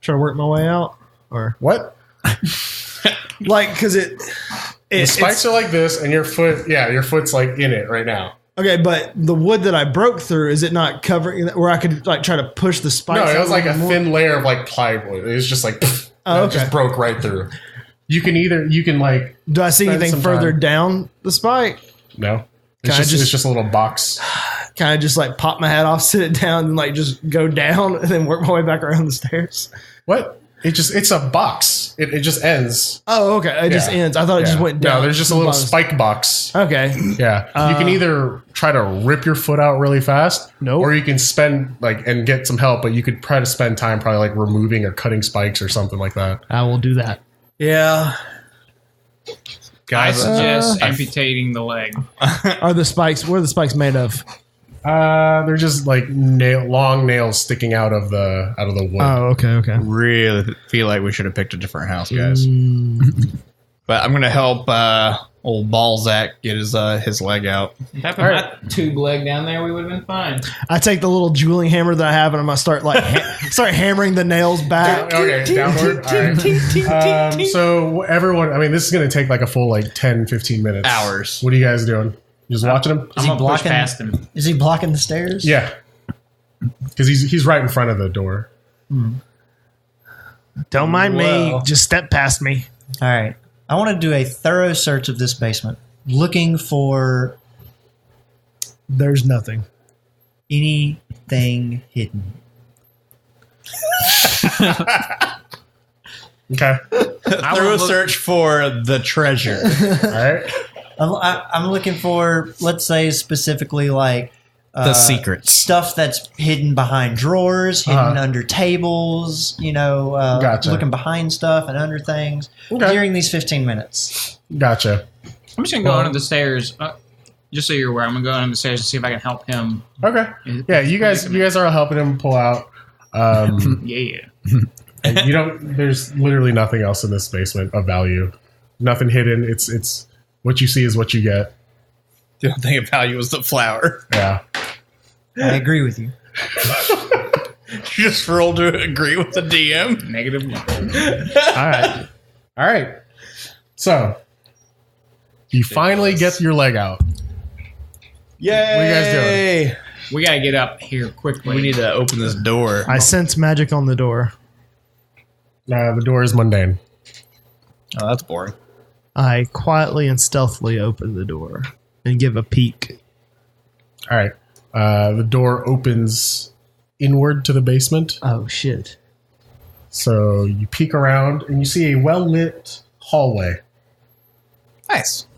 Try to work my way out, or what? Like, because the spikes are like this, and your foot's like in it right now. Okay, but the wood that I broke through, is it not covering where I could like try to push the spikes? No, it was like a thin layer of like plywood. It was just like it just broke right through. You can like. Do I see anything further down the spike? No. It's just a little box. Can I just like pop my hat off, sit it down, and like just go down, and then work my way back around the stairs? What? It's a box. It just ends. Oh, okay. It just ends. I thought it just went down. No, there's just a little spike box. Okay. Yeah. You can either try to rip your foot out really fast, or you can spend and get some help, but you could try to spend time probably like removing or cutting spikes or something like that. I will do that. Yeah. I suggest amputating the leg. What are the spikes made of? They're just like long nails sticking out of the wood. Oh, okay. Really feel like we should have picked a different house, guys. But I'm gonna help old Balzac get his leg out. If I put my tube leg down there, we would have been fine. I take the little jeweling hammer that I have, and I'm gonna start start hammering the nails back. Okay, downward. All right. So everyone, I mean, this is gonna take like a full 10-15 minutes. Hours. What are you guys doing? Just watching him? I'm gonna push past him. Is he blocking the stairs? Yeah, because he's right in front of the door. Don't mind me. Just step past me. All right. I want to do a thorough search of this basement, looking for. There's nothing. Anything hidden. Okay. Thorough search for the treasure. All right. I'm looking for, let's say, specifically like the secrets, stuff that's hidden behind drawers, hidden under tables. Gotcha. Looking behind stuff and under things during these 15 minutes. Gotcha. I'm just gonna go under the stairs. Just so you're aware, I'm gonna go under the stairs and see if I can help him. Okay. Yeah, you guys are helping him pull out. Yeah. And there's literally nothing else in this basement of value. Nothing hidden. It's what you see is what you get. The only thing of value is the flower. Yeah. I agree with you. You just rolled to agree with the DM. Negative 1. All right. So you finally get your leg out. Yay! What are you guys doing? We gotta get up here quickly. We need to open this door. I sense magic on the door. The door is mundane. Oh, that's boring. I quietly and stealthily open the door and give a peek. All right. The door opens inward to the basement. Oh, shit. So you peek around and you see a well-lit hallway. Nice.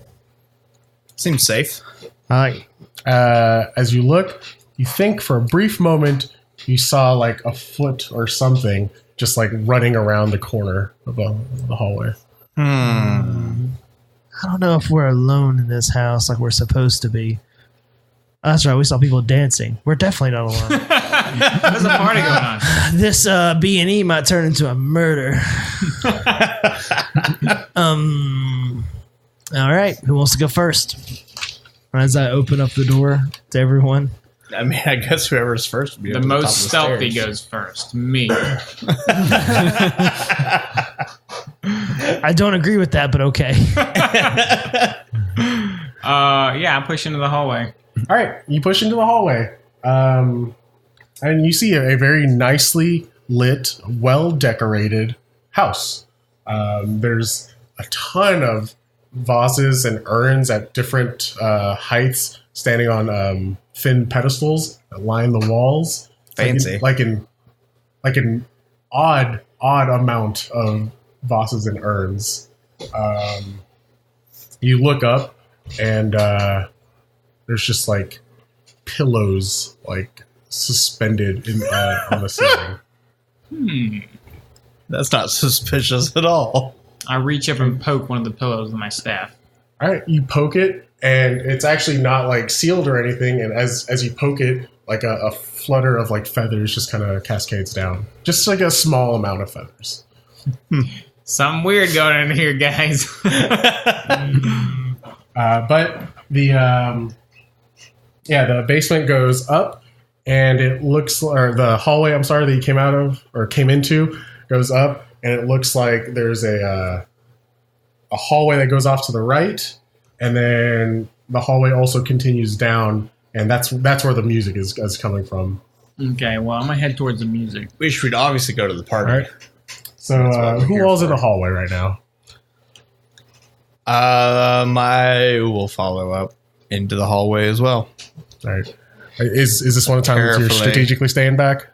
Seems safe. As you look, you think for a brief moment you saw like a foot or something just like running around the corner of the hallway. I don't know if we're alone in this house like we're supposed to be. Oh, that's right. We saw people dancing. We're definitely not alone. There's a party going on. This B&E might turn into a murder. All right. Who wants to go first? As I open up the door to everyone. I mean, I guess whoever's first would be the over most the top of the stealthy stairs. goes first. Me. I don't agree with that, but okay. Yeah, I push into the hallway. All right, you push into the hallway, and you see a very nicely lit, well-decorated house. There's a ton of vases and urns at different heights, standing on thin pedestals that line the walls. Fancy. Like an odd amount of vases and urns. You look up, and there's just like pillows like suspended on the ceiling. That's not suspicious at all. I reach up and poke one of the pillows with my staff. All right, you poke it, and it's actually not like sealed or anything. And as you poke it, like a flutter of like feathers just kind of cascades down, just like a small amount of feathers. Something weird going in here, guys. But the basement goes up, and it looks, or the hallway, I'm sorry, that you came out of or came into goes up, and it looks like there's a hallway that goes off to the right, and then the hallway also continues down, and that's where the music is coming from. Okay, well, I'm gonna head towards the music. We should obviously go to the party. All right. So who all's in the hallway right now? I will follow up into the hallway as well. All right. Is this one of the times you're Carefully. strategically staying back?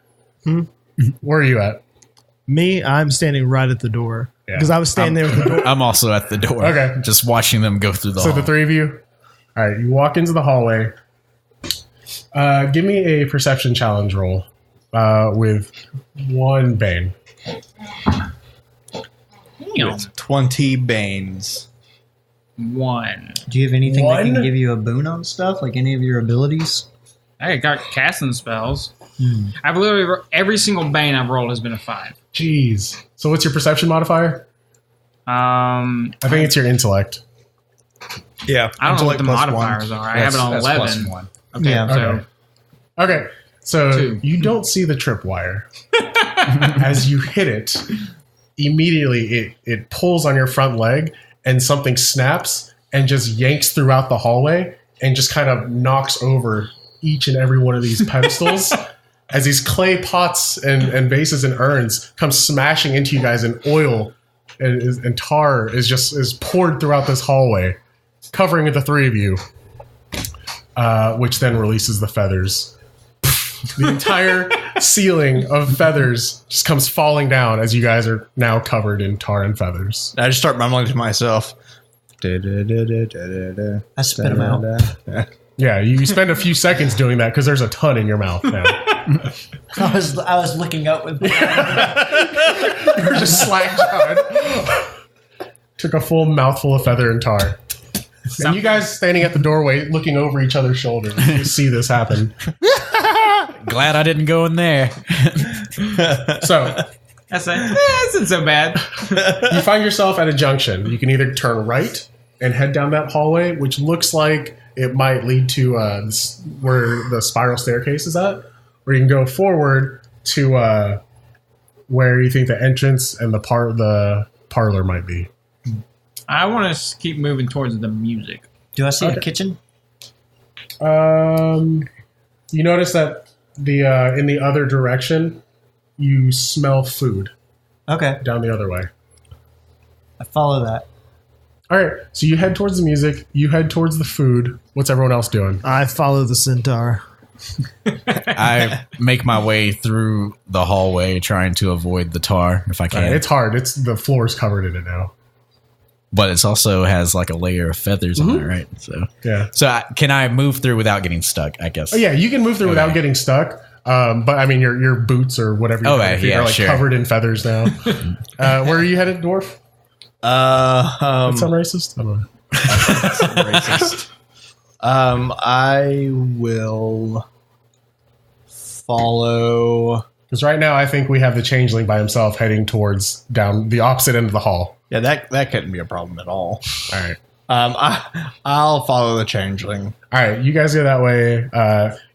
Where are you at? Me, I'm standing right at the door Yeah. because I was standing there with the door. I'm also at the door. Okay. Just watching them go through the So hall. the three of you, all right, you walk into the hallway. Give me a perception challenge roll with one bane. Damn. 20 banes. 1. Do you have anything that One? can give you a boon on stuff, like any of your abilities? I got casting spells. I've literally every single bane I've rolled has been a 5. Jeez. So what's your perception modifier? I think it's your intellect. Yeah. I don't know what the Intellect plus modifiers one. are. I have it on That's 11. +1. Okay, Yeah. so Okay. So 2. you don't see the tripwire. As you hit it, immediately it pulls on your front leg, and something snaps and just yanks throughout the hallway and just kind of knocks over each and every one of these pedestals as these clay pots and vases and urns come smashing into you guys, and oil and tar is poured throughout this hallway, covering the three of you, which then releases the feathers. The entire ceiling of feathers just comes falling down as you guys are now covered in tar and feathers. I just start mumbling to myself. I spit them out. Yeah, you spend a few seconds doing that because there's a ton in your mouth now. I was looking up with. You're just slack-jawed. Took a full mouthful of feather and tar. And you guys standing at the doorway looking over each other's shoulders. You see this happen. Glad I didn't go in there. So that's isn't so bad. you find yourself at a junction. You can either turn right and head down that hallway, which looks like it might lead to where the spiral staircase is at, or you can go forward to where you think the entrance and the parlor might be. I want to keep moving towards the music. Do I see a kitchen? You notice that in the other direction, you smell food Okay, down the other way. I follow that. All right, so you head towards the music. You head towards the food. What's everyone else doing? I follow the centaur. I make my way through the hallway trying to avoid the tar if I can. It's hard. The floor's covered in it now. But it also has like a layer of feathers on it, right? So Yeah. So can I move through without getting stuck, I guess? Oh, yeah, you can move through without getting stuck. But I mean, your boots or whatever you're Okay, yeah, are like sure. covered in feathers now. Where are you headed, dwarf? That sound racist? I don't know. Racist. I will follow. Because right now, I think we have the changeling by himself heading towards down the opposite end of the hall. Yeah, that couldn't be a problem at all. All right. I'll follow the changeling. All right, you guys go that way.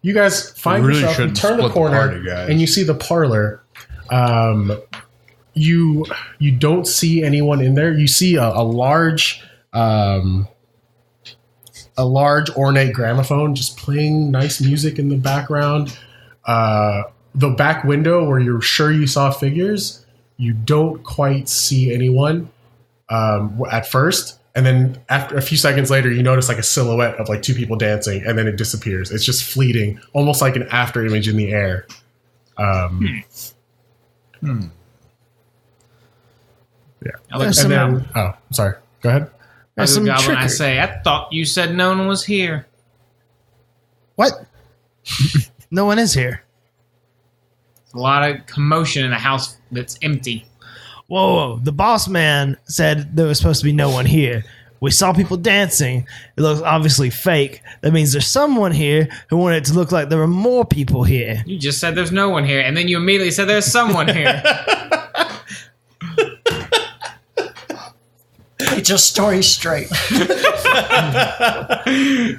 You guys find We really yourself, you shouldn't turn the split the corner, party, guys. and you see the parlor. You don't see anyone in there. You see a large ornate gramophone just playing nice music in the background. The back window where you're sure you saw figures, you don't quite see anyone at first. And then after a few seconds later, you notice like a silhouette of like two people dancing, and then it disappears. It's just fleeting, almost like an after image in the air. Yeah. And then, I'm sorry. Go ahead. There's some goblin, I say, I thought you said no one was here. What? No one is here. A lot of commotion in a house that's empty. Whoa. The boss man said there was supposed to be no one here. We saw people dancing. It looks obviously fake. That means there's someone here who wanted it to look like there were more people here. You just said there's no one here, and then you immediately said there's someone here. Get your story straight.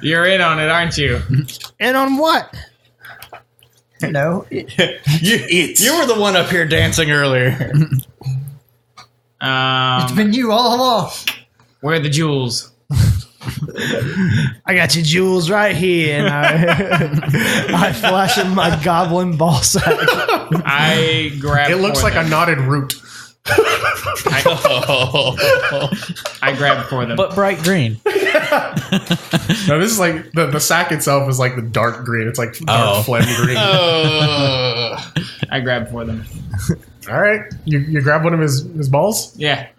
You're in on it, aren't you? And on what? You know, You were the one up here dancing earlier. it's been you all along. Where are the jewels? I got your jewels right here. And I flash him my goblin ball sack. I grab. It looks like a knotted root. I grabbed for them. But bright green. No, this is like the sack itself is like the dark green. It's like dark phlegm green. I grabbed for them. All right, you grab one of his balls. Yeah.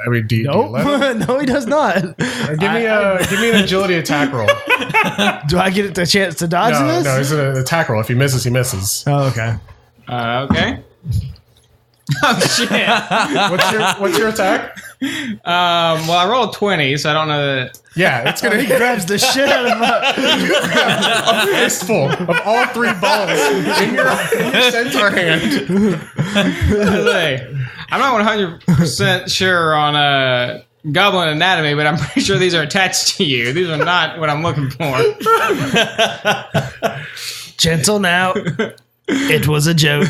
I mean, do you let him? No, he does not. Give me an agility attack roll. Do I get the chance to dodge this? No, it's an attack roll. If he misses, he misses. Oh, okay. Okay. Oh shit! What's your attack? Well, I rolled 20, so I don't know that. Yeah, it's gonna. He grabs the shit out of my. A fistful of all three balls in your centaur hand. I'm not 100% sure on goblin anatomy, but I'm pretty sure these are attached to you. These are not what I'm looking for. Gentle now. It was a joke.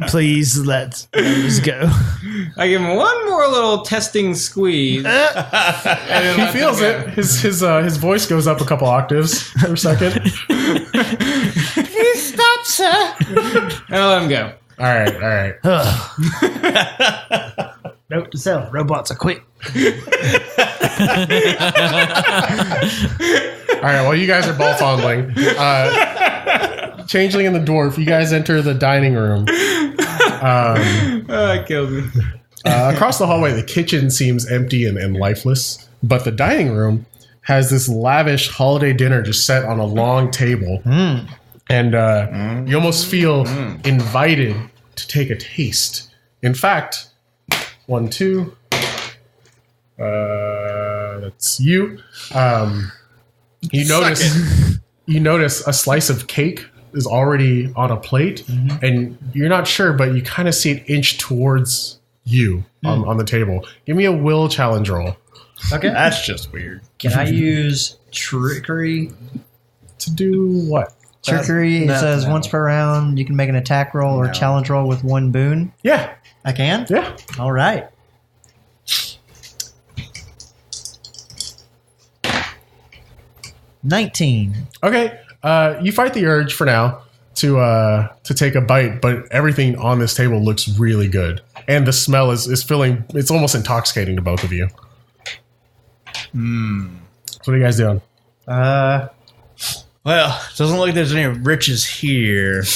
Please let us go. I give him one more little testing squeeze. He feels it. His voice goes up a couple octaves per second. Please stop, sir. And I let him go. All right. Note to self: robots are quick. All right. While you guys are ball fondling, Changeling and the dwarf, you guys enter the dining room. It killed me. Across the hallway, the kitchen seems empty and lifeless, but the dining room has this lavish holiday dinner just set on a long table. And you almost feel invited to take a taste. In fact, 1, 2, that's you. You notice a slice of cake is already on a plate, and you're not sure, but you kind of see it inch towards you on the table. Give me a will challenge roll. Okay. That's just weird. Can I use trickery? To do what? Trickery, it says no. once per round, you can make an attack roll or challenge roll with 1 boon. Yeah. I can? Yeah. All right. $19. Okay. You fight the urge for now to take a bite, but everything on this table looks really good. And the smell is filling, it's almost intoxicating to both of you. So what are you guys doing? Well, it doesn't look like there's any riches here. We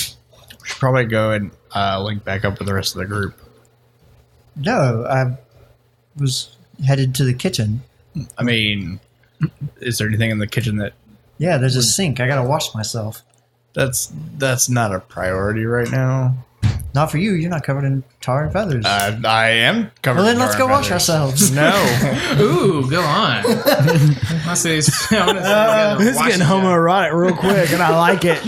should probably go and link back up with the rest of the group. No, I was headed to the kitchen. I mean, is there anything in the kitchen that... Yeah, there's a sink. I gotta wash myself. That's not a priority right now. Not for you. You're not covered in tar and feathers. I am covered. Well, then in let's tar go and wash feathers. ourselves. No. Ooh, go on. This This is getting homoerotic real quick, and I like it.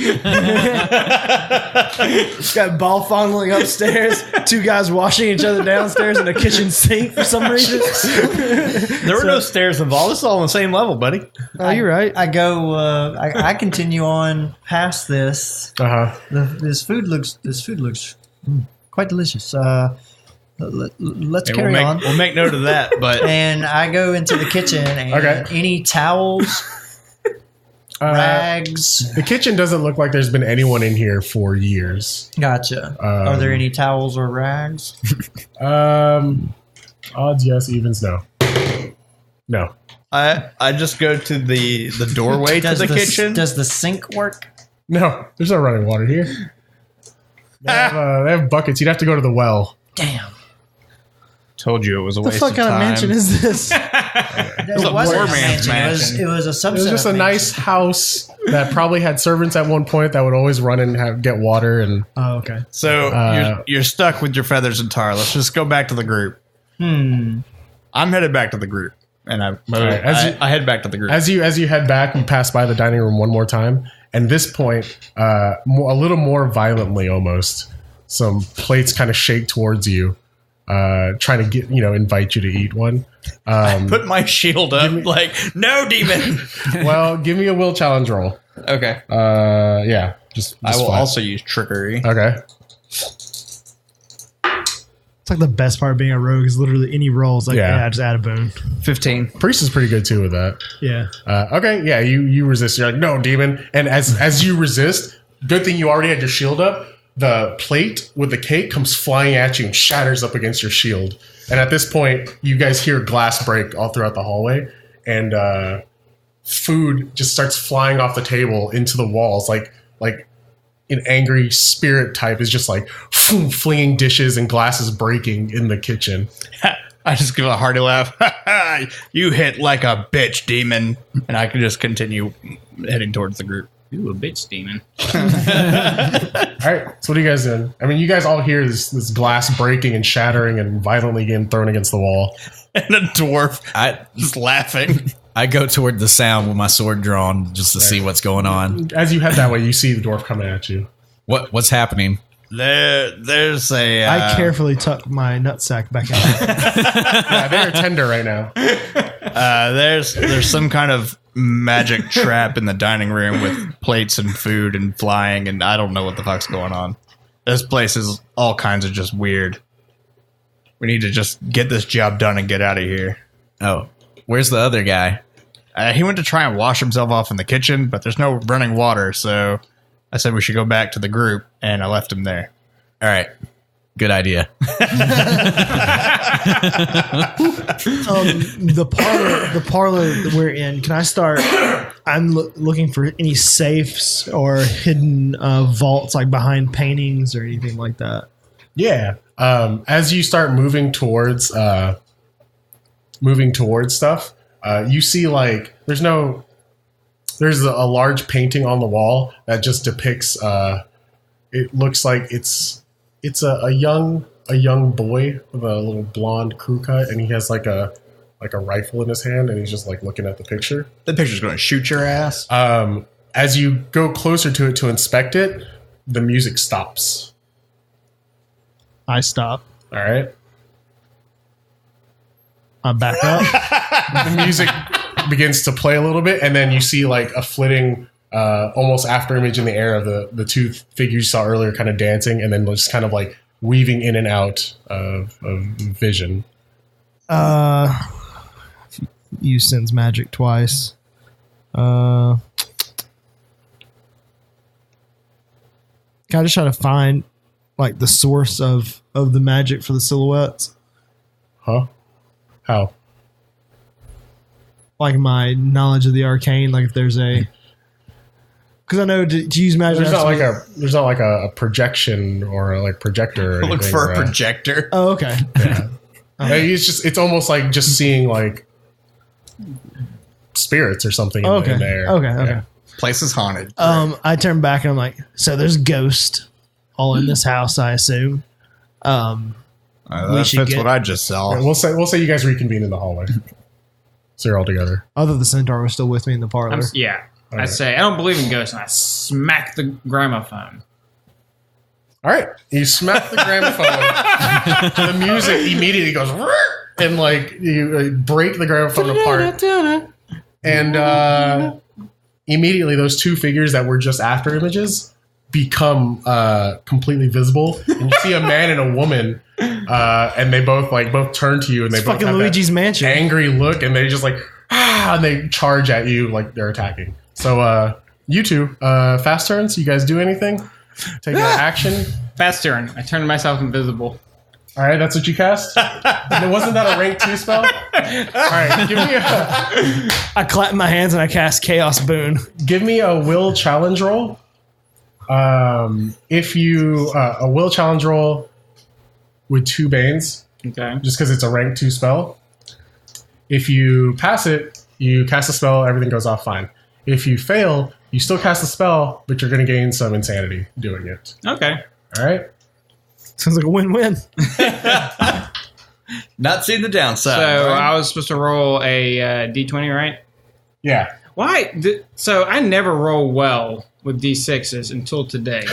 Got ball fondling upstairs, 2 guys washing each other downstairs in a kitchen sink for some reason. There were no stairs involved. It's all on the same level, buddy. Oh, you're right. I go. I continue on past this. This food looks quite delicious. Let's carry on. We'll make note of that. But And I go into the kitchen and any towels. rags. The kitchen doesn't look like there's been anyone in here for years. Gotcha. Are there any towels or rags? Odds yes, evens no. No. I just go to the doorway to the kitchen. Does the sink work? No, there's no running water here. They have buckets. You'd have to go to the well. Damn. Told you it was a What the waste fuck of kind of time. mansion is this? It wasn't poor a man's mansion. It was a subset. It was just of a nice house that probably had servants at one point that would always run and get water. And Oh, okay. So you're stuck with your feathers and tar. Let's just go back to the group. I'm headed back to the group, and I head back to the group. As you head back, you pass by the dining room one more time. And this point, a little more violently, almost, some plates kind of shake towards you, trying to invite you to eat one. I put my shield up, no demon. Well, give me a will challenge roll. Okay. Yeah. Just I will flat. also use trickery. Okay. It's like the best part of being a rogue is literally any rolls. Like, Yeah. yeah, just add a boon. 15. Priest is pretty good too with that. Yeah. Okay, yeah, you resist. You're like, no, demon. And as you resist, good thing you already had your shield up. The plate with the cake comes flying at you and shatters up against your shield. And at this point, you guys hear glass break all throughout the hallway, and food just starts flying off the table into the walls, like an angry spirit type is just like flinging dishes and glasses breaking in the kitchen. I just give a hearty laugh. You hit like a bitch, demon. And I can just continue heading towards the group. Ooh, a bitch demon. All right, so what are you guys doing? I mean, you guys all hear this glass breaking and shattering and violently getting thrown against the wall. And a dwarf just laughing. I go toward the sound with my sword drawn just to see what's going on. As you head that way, you see the dwarf coming at you. What's happening? There's a. I carefully tuck my nutsack back in. Yeah, they're tender right now. There's some kind of magic trap in the dining room with plates and food and flying, and I don't know what the fuck's going on. This place is all kinds of just weird. We need to just get this job done and get out of here. Oh, where's the other guy? He went to try and wash himself off in the kitchen, but there's no running water, so I said we should go back to the group, and I left him there. All right. Good idea. The parlor that we're in. Can I start? I'm looking for any safes or hidden vaults, like behind paintings or anything like that. Yeah. As you start moving towards stuff, you see like there's a large painting on the wall that just depicts. It looks like it's a young boy with a little blonde crew cut, and he has like a rifle in his hand, and he's just like looking at the picture. The picture's going to shoot your ass. As you go closer to it to inspect it, the music stops. I stop. All right. I back up. The music begins to play a little bit, and then you see like a flitting almost after image in the air of the two figures you saw earlier kind of dancing, and then just kind of like weaving in and out of vision. Use sense magic twice. Can I just try to find like the source of the magic for the silhouettes? Huh? How? Like my knowledge of the arcane, like if there's a, because I know to use magic. There's not like a projection or a like projector. Or Look anything, for a or projector. Oh, okay. Yeah. It's almost like just seeing like spirits or something in there. Okay. Yeah. Place is haunted. I turn back and I'm like, so there's ghosts all in this house, I assume. That should fits get- what I just saw. We'll say you guys reconvene in the hallway, so you're all together. Other the centaur was still with me in the parlor. I say I don't believe in ghosts, and I smack the gramophone. All right, you smack the gramophone. The music immediately goes, and like you break the gramophone apart, and immediately those two figures that were just after images become completely visible, and you see a man and a woman, and they both turn to you, and they It's both fucking have Luigi's that Mansion. angry look, and they just like and they charge at you like they're attacking. So, you two, fast turns. You guys do anything? Take an action. Fast turn. I turned myself invisible. All right, that's what you cast. Wasn't that a rank 2 spell? All right, I clap my hands and I cast Chaos Boon. give me a will challenge roll. If you a will challenge roll with 2 banes, Okay. just because it's a rank 2 spell. If you pass it, you cast a spell, everything goes off fine. If you fail, you still cast a spell, but you're going to gain some insanity doing it. Okay. All right. Sounds like a win-win. Not seeing the downside. So right? I was supposed to roll a D20, right? Yeah. Why? So I never roll well with D6s until today.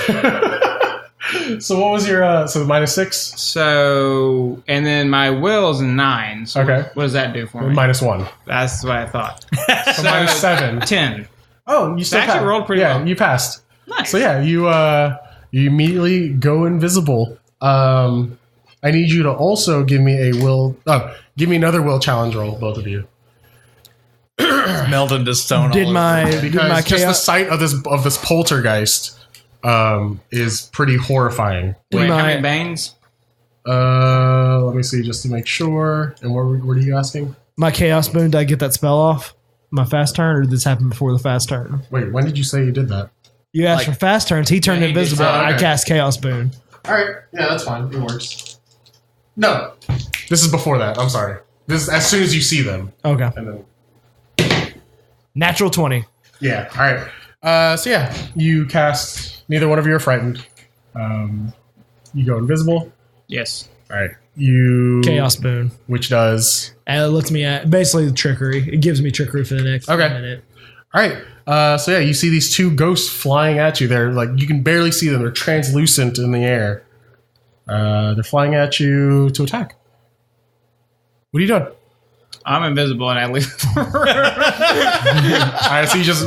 So what was your so -6? So, and then my will's a 9. So Okay. what does that do for me? -1. That's what I thought. So -7. 10. Oh, you still actually passed. rolled pretty yeah, well. you passed. Nice. So yeah, you immediately go invisible. I need you to also give me a will. Give me another will challenge roll, both of you. melt into stone. Did all my over. did Because my just the chaos sight of this poltergeist is pretty horrifying. Wait, how my- many banes? Let me see just to make sure. And what are you asking? my Chaos Boon? Did I get that spell off my fast turn, or did this happen before the fast turn? Wait, when did you say you did that? You asked Like- for fast turns. He turned Yeah, he did. invisible. Oh, and I okay. cast Chaos Boon. All right, yeah, that's fine. It works. No, this is before that. I'm sorry. This is as soon as you see them, Okay. and then Natural 20. yeah. All right. So yeah, you cast. Neither one of you are frightened. You go invisible. Yes. All right. You Chaos Boon. which does. And it lets me at basically the trickery. It gives me trickery for the next Okay. minute. All right. So yeah, you see these 2 ghosts flying at you. They're like you can barely see them. They're translucent in the air. They're flying at you to attack. What are you doing? I'm invisible and I leave. All right. So you just.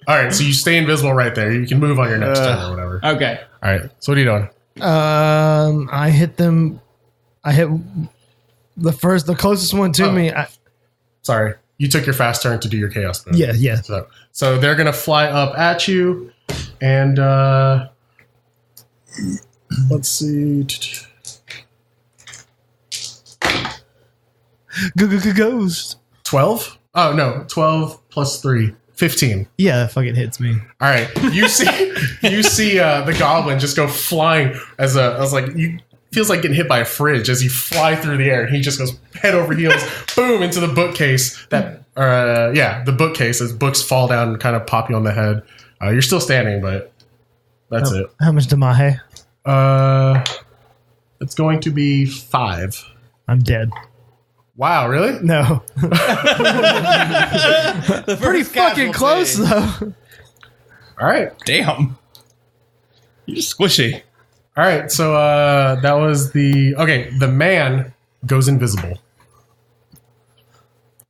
All right. So you stay invisible right there. You can move on your next turn or whatever. Okay. All right. So what are you doing? I hit them. I hit the closest one to Oh. me. Sorry, you took your fast turn to do your chaos move. Yeah. So they're gonna fly up at you, and let's see. Ghost. 12? Oh no, 12 plus 3. 15. Yeah, that fucking hits me. All right, you see the goblin just go flying as I was like you. Feels like getting hit by a fridge as you fly through the air, and he just goes head over heels, boom, into the bookcase. The bookcase as books fall down and kind of pop you on the head. You're still standing, but that's it. How much damage? It's going to be 5. I'm dead. Wow, really? No. Pretty fucking close, though. All right. Damn. You're squishy. All right, so that was the man goes invisible.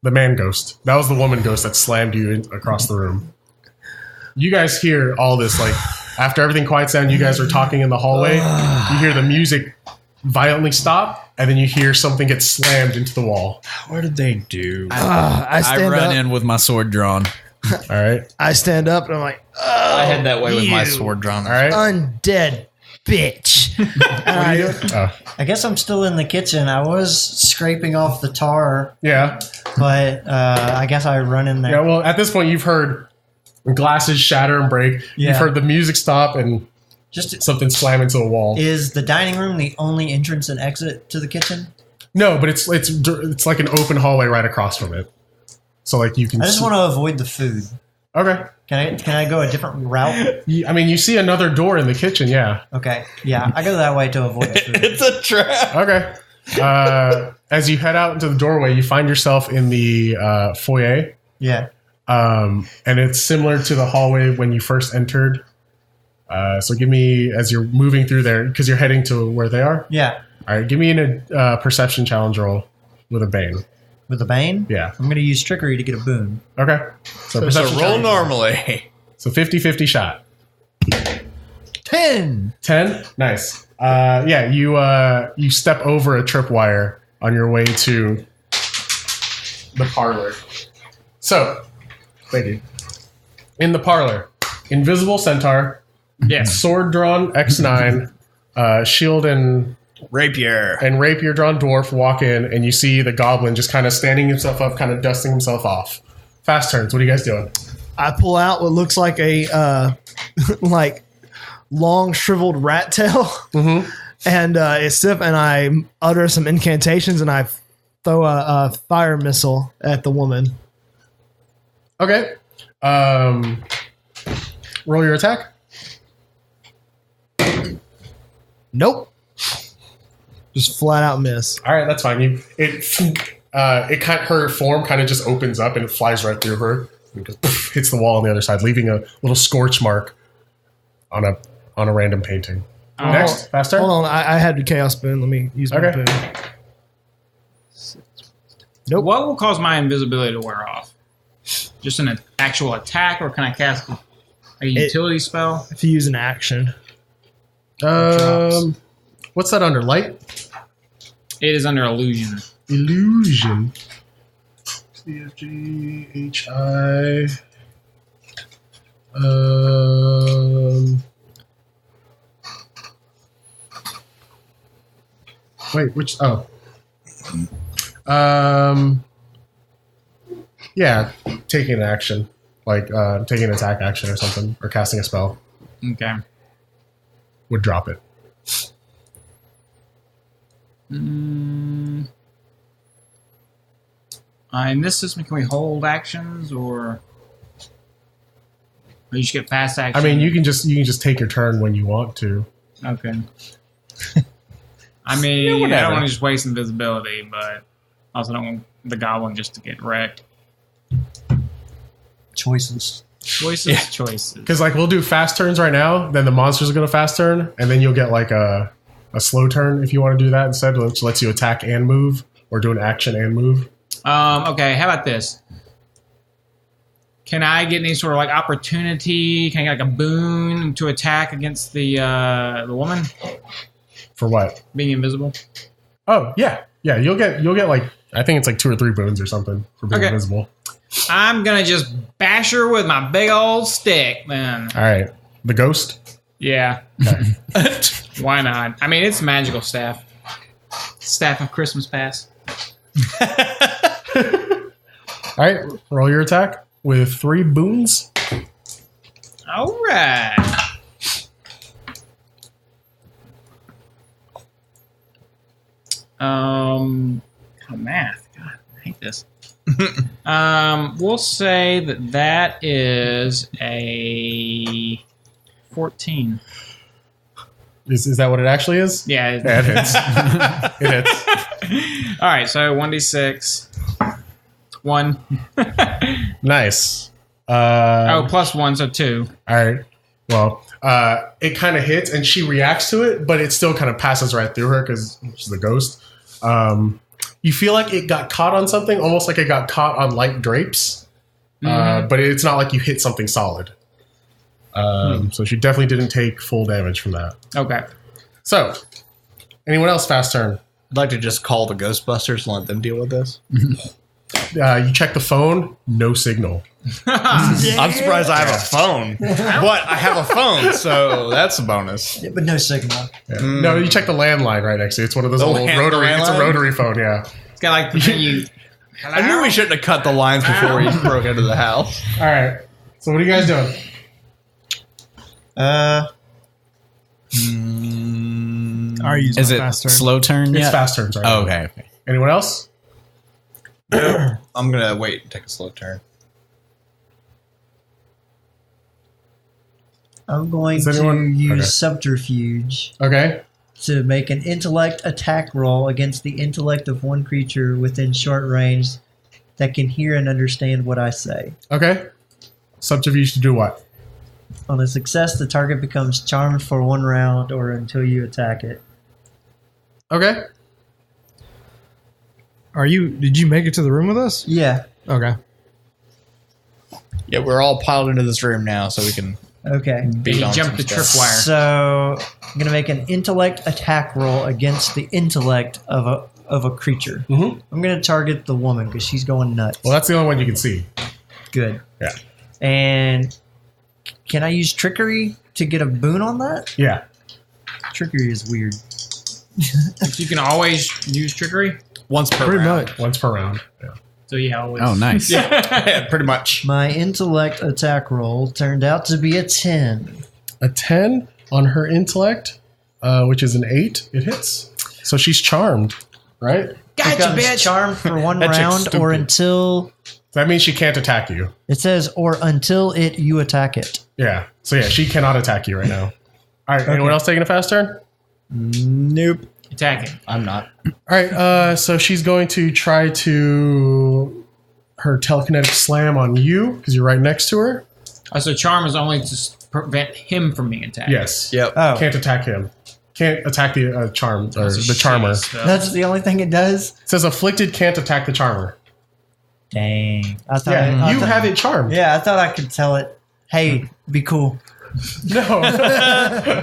The man ghost. That was the woman ghost that slammed you across the room. You guys hear all this, like, after everything quiets down, you guys are talking in the hallway. You hear the music violently stop, and then you hear something get slammed into the wall. What did they do? I I stand run up. in with my sword drawn. All right. I stand up and I'm like, I head that way with my you sword drawn. All right. undead bitch. What are you doing? Oh, I guess I'm still in the kitchen. I was scraping off the tar, yeah. but I guess I run in there. Yeah, well, at this point, you've heard glasses shatter and break. Yeah. You've heard the music stop and Just something slam into a wall. is the dining room the only entrance and exit to the kitchen? No, but it's like an open hallway right across from it. So like you can. I just want to avoid the food. Okay. Can I go a different route? I mean, you see another door in the kitchen. Yeah. Okay, yeah, I go that way to avoid the food. It's a trap. Okay. As you head out into the doorway, you find yourself in the foyer, Yeah, and it's similar to the hallway when you first entered. So give me, as you're moving through there, because you're heading to where they are. yeah. All right, give me a perception challenge roll with a bane. With a bane? Yeah. I'm going to use trickery to get a boon. Okay. So So perception roll challenge. normally. So 50-50 shot. 10! 10? Nice. Yeah, you step over a tripwire on your way to the parlor. So, thank you. In the parlor, invisible centaur, Yes. sword drawn X9, shield and Rapier. rapier drawn dwarf walk in, and you see the goblin just kind of standing himself up, kind of dusting himself off. Fast turns. What are you guys doing? I pull out what looks like a like long shriveled rat tail, and it's stiff. And I utter some incantations, and I throw a fire missile at the woman. Okay. Roll your attack. Nope. Just flat out miss. All right, that's fine. Her form kind of just opens up and it flies right through her and just hits the wall on the other side, leaving a little scorch mark on a random painting. Next, fast turn. Hold on, I had the chaos boon. Let me use my boon. Nope. What will cause my invisibility to wear off? Just an actual attack, or can I cast a utility spell? If you use an action. What's that under? Light? It is under illusion. Illusion. CFGHI. Wait, which? Oh. Yeah, taking an action, like taking an attack action or something, or casting a spell. Okay. Would drop it. In this system, can we hold actions, or you just get fast action? I mean, you can just take your turn when you want to. Okay. I mean, I don't want to just waste invisibility, but also don't want the goblin just to get wrecked. Choices. Choices. Because like we'll do fast turns right now, then the monsters are going to fast turn, and then you'll get like a slow turn if you want to do that instead, which lets you attack and move, or do an action and move. Okay, how about this? Can I get any sort of like opportunity? Can I get like a boon to attack against the woman? For what? Being invisible. Oh yeah. You'll get like, I think it's like 2 or 3 boons or something for being invisible. I'm gonna just bash her with my big old stick, then. All right, the ghost. Yeah. Okay. Why not? I mean, it's magical staff. Staff of Christmas Past. All right, roll your attack with 3 boons. All right. Kind of math. God, I hate this. We'll say that is a 14. Is that what it actually is? Yeah. It hits. It hits. All right, so 1d6. 1. Nice. Plus 1, so 2. All right. Well, it kind of hits, and she reacts to it, but it still kind of passes right through her because she's a ghost. You feel like it got caught on something, almost like it got caught on light drapes, but it's not like you hit something solid. So she definitely didn't take full damage from that. Okay. So, anyone else fast turn? I'd like to just call the Ghostbusters and let them deal with this. You check the phone, no signal. I'm surprised I have a phone. But I have a phone, so that's a bonus. Yeah, but no signal. Yeah. No, you check the landline right next to it. It's one of those old rotary. It's a rotary phone, yeah. It's got like the thing you. I knew we shouldn't have cut the lines before we broke into the house. All right. So what are you guys doing? Are you Is it fast turn? slow turn? It's yet? fast turns right now. Oh, okay. Anyone else? I'm going to wait and take a slow turn. I'm going Does to anyone- use okay. subterfuge Okay. to make an intellect attack roll against the intellect of one creature within short range that can hear and understand what I say. Okay. Subterfuge to do what? On a success, the target becomes charmed for 1 round or until you attack it. Okay. Did you make it to the room with us? Yeah. Okay. Yeah, we're all piled into this room now, so we can Okay. beat You on jump some the stuff. tripwire. So I'm going to make an intellect attack roll against the intellect of a creature. Mm-hmm. I'm going to target the woman because she's going nuts. Well, that's the only one you can see. Good. Yeah. And Can I use trickery to get a boon on that? Yeah. Trickery is weird. You can always use trickery. Once per Pretty round. much. Once per round. Yeah. So yeah, always. Oh, nice. Yeah, pretty much. My intellect attack roll turned out to be a 10. A 10 on her intellect, which is an 8. It hits. So she's charmed, right? Becomes charmed for one That chick's round or stupid. until That means she can't attack you. it says or until you attack it. Yeah. So yeah, she cannot attack you right now. All right. Anyone else taking a fast turn? Nope. Attacking. I'm not. All right. So she's going to try to her telekinetic slam on you because you're right next to her. Oh, so charm is only to prevent him from being attacked. Yes. Yep. Oh, Can't attack him. Can't attack the charm or That's a the charmer. shitty spell. that's the only thing it does. It says afflicted can't attack the charmer. Dang. I thought Yeah, I you thought- have it charmed. Yeah, I thought I could tell it. Hey, be cool. No.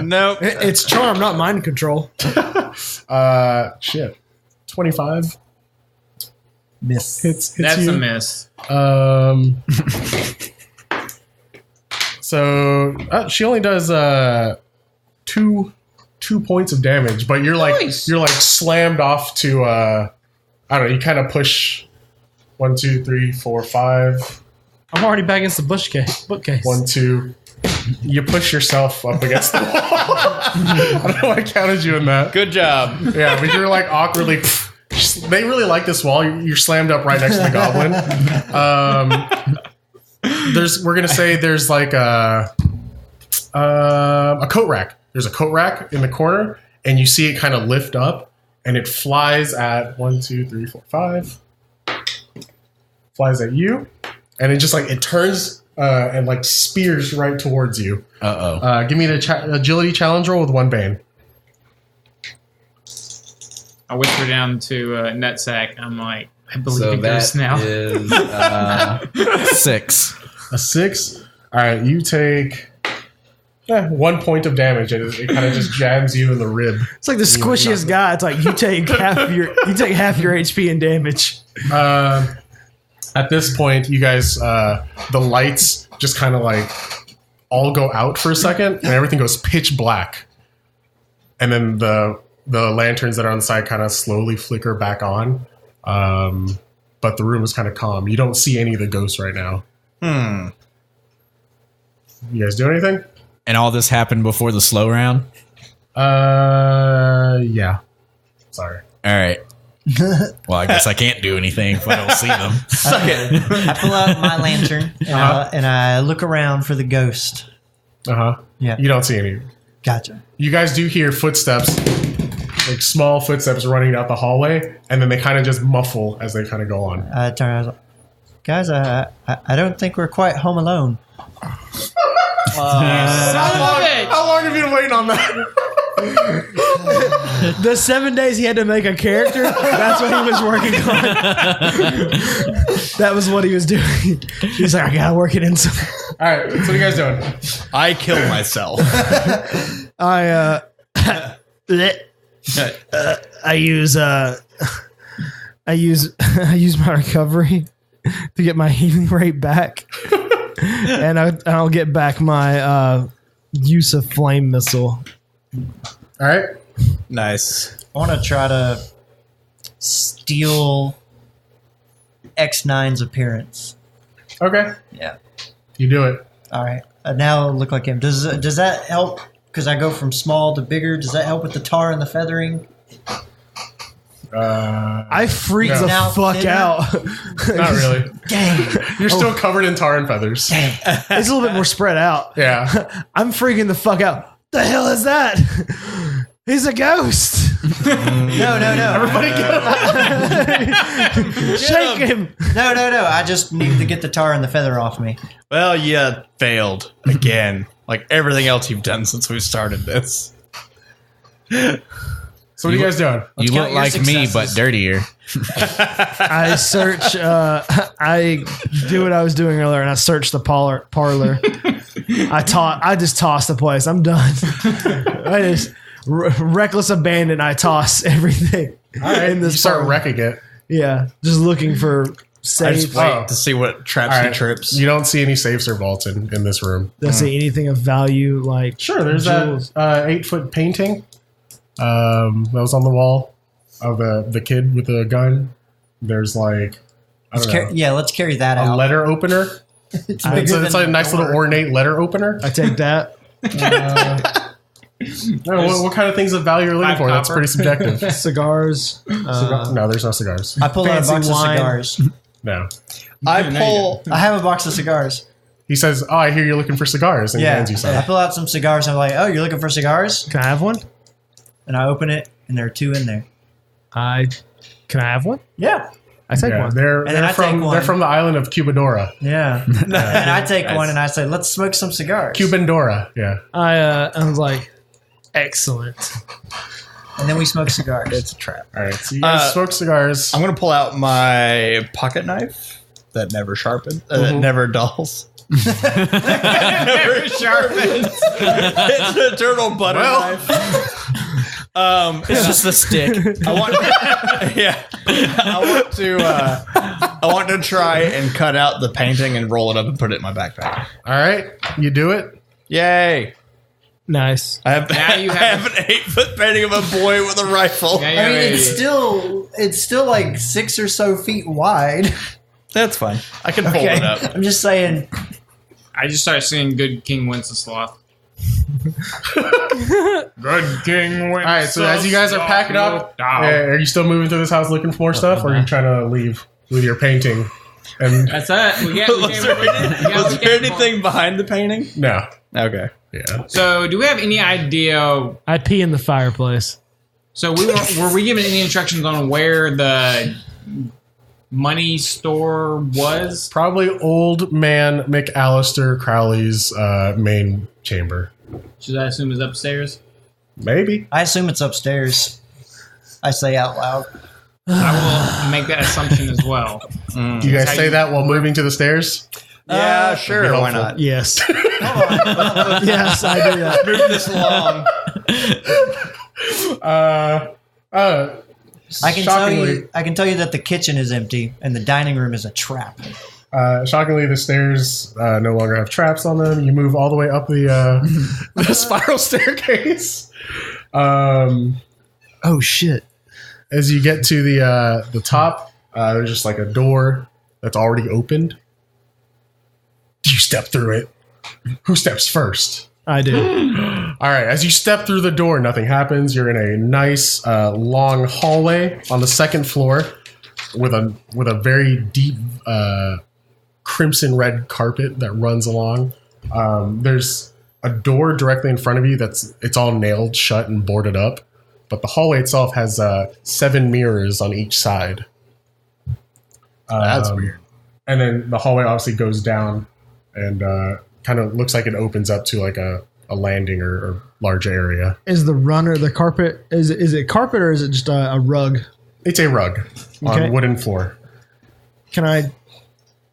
Nope. It's charm, not mind control. Shit. 25 Miss. hits That's you. a miss. So she only does 2 points of damage, but you're like Nice. you're like slammed off to I don't know. You kind of push 1, 2, 3, 4, 5. I'm already back against the bookcase. 1, 2. You push yourself up against the wall. I don't know why I counted you in that. Good job. Yeah, but you're like awkwardly. They really like this wall. You're slammed up right next to the goblin. We're gonna say there's like a coat rack. There's a coat rack in the corner, and you see it kind of lift up, and it flies at 1, 2, 3, 4, 5. Flies at you, and it just like it turns and like spears right towards you. Give me the agility challenge roll with 1 bane. I whisper down to Nutsack. I'm like, I believe So in ghosts that now. is 6. A 6. All right, you take 1 point of damage, and it kind of just jabs you in the rib. It's like the squishiest guy. It's like you take half your HP in damage. At this point, you guys, the lights just kind of like all go out for a second, and everything goes pitch black. And then the lanterns that are on the side kind of slowly flicker back on. But the room is kind of calm. You don't see any of the ghosts right now. You guys do anything? And all this happened before the slow round? Yeah. Sorry. All right. Well, I guess I can't do anything if I don't see them. I pull out my lantern and I look around for the ghost. Uh-huh. Yeah. You don't see any. Gotcha. You guys do hear footsteps, like small footsteps running out the hallway, and then they kind of just muffle as they kind of go on. I turn around. Guys, I don't think we're quite home alone. How long have you been waiting on that? The 7 days he had to make a character, that's what he was working on. That was what he was doing. He's like, I gotta work it in some. All right, so what are you guys doing? I killed myself. I use my recovery to get my healing rate back. And I'll get back my use of flame missile. All right. Nice. I want to try to steal X9's appearance. Okay. Yeah. You do it. All right. Now I look like him. Does that help? Because I go from small to bigger. Does that help with the tar and the feathering? I freak No. the Now, fuck thinner? out. Not really. Dang. You're still covered in tar and feathers. It's a little bit more spread out. Yeah. I'm freaking the fuck out. The hell is that? He's a ghost. No. Everybody get Shake him. No. I just need to get the tar and the feather off me. Well, you failed again. Like everything else you've done since we started this. So what are you guys doing? You count look your like me, but successes. dirtier. I search. I do what I was doing earlier, and I search the parlor. I just toss the place. I'm done. I just reckless abandon. I toss everything. All right. in this You start parlor. wrecking it. Yeah, just looking for I just Save. wait to see what traps All he right. trips. You don't see any safes or vaults in this room. Does see anything of value like Sure, there's jewels? that 8-foot painting that was on the wall of the kid with the gun. There's like I don't know, let's carry that a out. letter opener. It's So bigger it's than like a nice the door. little ornate letter opener. I take that. What kind of things of value are you looking 5 for? That's copper. pretty subjective. Cigars. No, there's no cigars. I pull out a Fancy box wine. of cigars. No. I pull. I have a box of cigars. He says, "Oh, I hear you're looking for cigars," and he Yeah. hands you some. I pull out some cigars. I'm like, oh, you're looking for cigars? Can I have one? And I open it, and there are 2 in there. Can I have one? Yeah. I take Yeah, one. they're then I take one. they're from the island of Cubadora. Yeah. And I take one, and I say, let's smoke some cigars. Cubandora, yeah. I was like, excellent. And then we smoke cigars. It's a trap. All right, so you guys smoke cigars. I'm gonna pull out my pocket knife that never sharpens, that never dulls. Never sharpened. It's an eternal butter knife. It's just a stick. I want, I want to try and cut out the painting and roll it up and put it in my backpack. All right, you do it. Yay! Nice. I have, Now you I have have an 8-foot painting of a boy with a rifle. Yeah, you I have mean, a- it's still like 6 or so feet wide. That's fine. I can fold it up. I'm just saying. I just started singing "Good King Wenceslas." Good King Wenceslas. All right, so as you guys are packing up, are you still moving through this house looking for more stuff, or are you trying to leave with your painting? And That's it. We got. Was there anything behind the painting? no, Okay. yeah. So, do we have any idea? I pee in the fireplace. So, were we given any instructions on where the money store was? Probably old man McAllister Crowley's main chamber. Should I assume is upstairs? Maybe. I assume it's upstairs. I say out loud. I will make that assumption as well. Do you guys How say you- that while moving to the stairs? Yeah, sure. be Why helpful. not? Yes. Yes, I do that. Move this along. I can tell you that the kitchen is empty and the dining room is a trap. Shockingly, the stairs no longer have traps on them. You move all the way up the spiral staircase. Oh shit. As you get to the top, there's just like a door that's already opened. You step through it. Who steps first? I do. All right. As you step through the door, nothing happens. You're in a nice long hallway on the second floor with a very deep crimson red carpet that runs along. There's a door directly in front of you it's all nailed shut and boarded up, but the hallway itself has 7 mirrors on each side. That's weird. And then the hallway obviously goes down and kind of looks like it opens up to like a landing or large area. Is the runner the carpet? Is it carpet or is it just a rug? It's a rug Okay. on wooden floor. Can I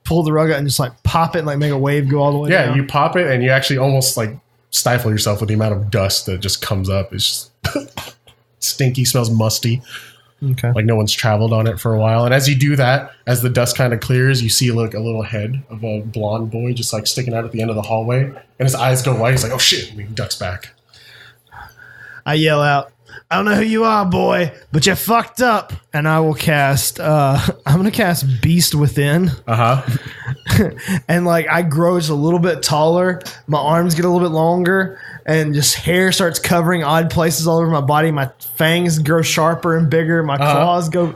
pull the rug out and just like pop it and like make a wave go all the way Yeah, down? you pop it and you actually almost like stifle yourself with the amount of dust that just comes up. It's just stinky, smells musty. Okay. Like no one's traveled on it for a while. And as you do that, as the dust kind of clears, you see like a little head of a blonde boy just like sticking out at the end of the hallway. And his eyes go white. He's like, oh shit. And he ducks back. I yell out, I don't know who you are, boy, but you fucked up. And I will cast, I'm going to cast Beast Within. And like I grow just a little bit taller. My arms get a little bit longer and just hair starts covering odd places all over my body. My fangs grow sharper and bigger. My claws go,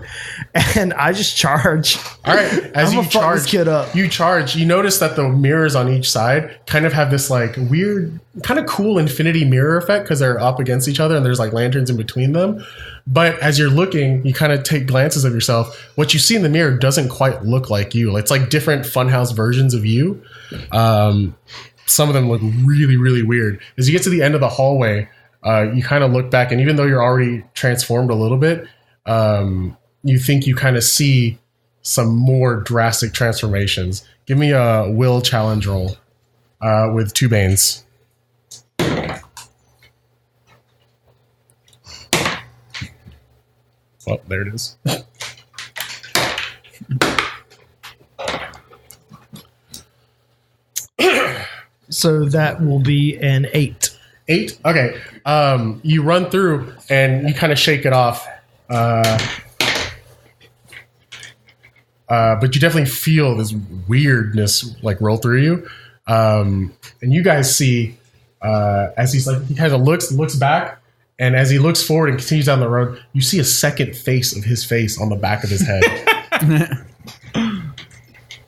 and I just charge. All right. As I'm you gonna fuck charge, this kid up. you charge. You notice that the mirrors on each side kind of have this like weird, kind of cool infinity mirror effect because they're up against each other and there's like lanterns in between them. But as you're looking, you kind of take glances of yourself. What you see in the mirror doesn't quite look like you. It's like different funhouse versions of you. Some of them look really, really weird. As you get to the end of the hallway, you kind of look back, and even though you're already transformed a little bit, you think you kind of see some more drastic transformations. Give me a will challenge roll with 2 Banes. Oh, there it is. So that will be an 8. 8? Okay. You run through and you kind of shake it off. But you definitely feel this weirdness like roll through you. And you guys see as he kind of looks back, and as he looks forward and continues down the road, you see a second face of his face on the back of his head.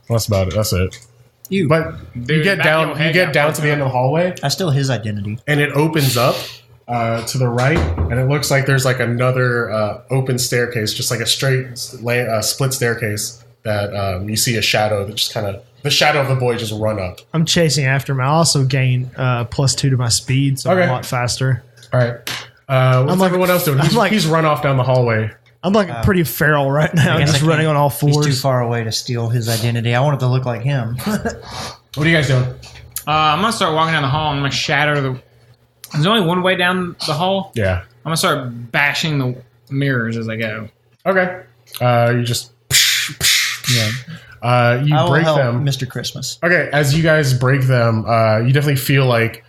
That's about it. That's it. But you get down to the end of the hallway. I steal his identity. And it opens up to the right, and it looks like there's like another open staircase, just like a straight split staircase that you see a shadow that just kind of, the shadow of the boy just run up. I'm chasing after him. I also gain +2 to my speed, so I'm a lot faster. All right. What's everyone else doing? He's run off down the hallway. I'm like pretty feral right now, just running on all fours. He's too far away to steal his identity. I want it to look like him. What are you guys doing? I'm going to start walking down the hall. I'm going to shatter the... There's only one way down the hall. Yeah. I'm going to start bashing the mirrors as I go. Okay. You just... Yeah. You I will break help them. Mr. Christmas. Okay, as you guys break them, you definitely feel like...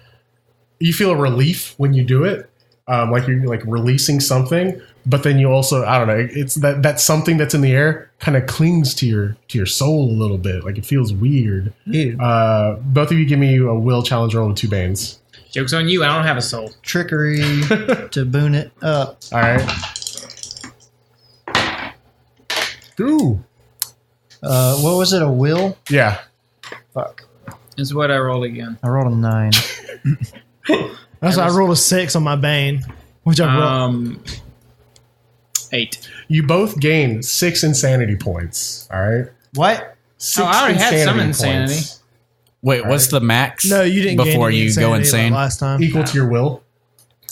You feel a relief when you do it. Like you're like releasing something. But then you also, I don't know, it's that something that's in the air kind of clings to your soul a little bit. Like it feels weird. Ew. Both of you give me a will challenge roll with 2 banes. Joke's on you. I don't have a soul. Trickery to boon it up. All right. Ooh. What was it? A will? Yeah. Fuck. Is what I rolled again. I rolled a 9. That's why I rolled a 6 on my Bane, which I rolled. 8. You both gain 6 insanity points. All right. What? 6 I already had some points. insanity. Wait, what's the max? No, you didn't before gain any you go insanity insane. last time. Equal to your will.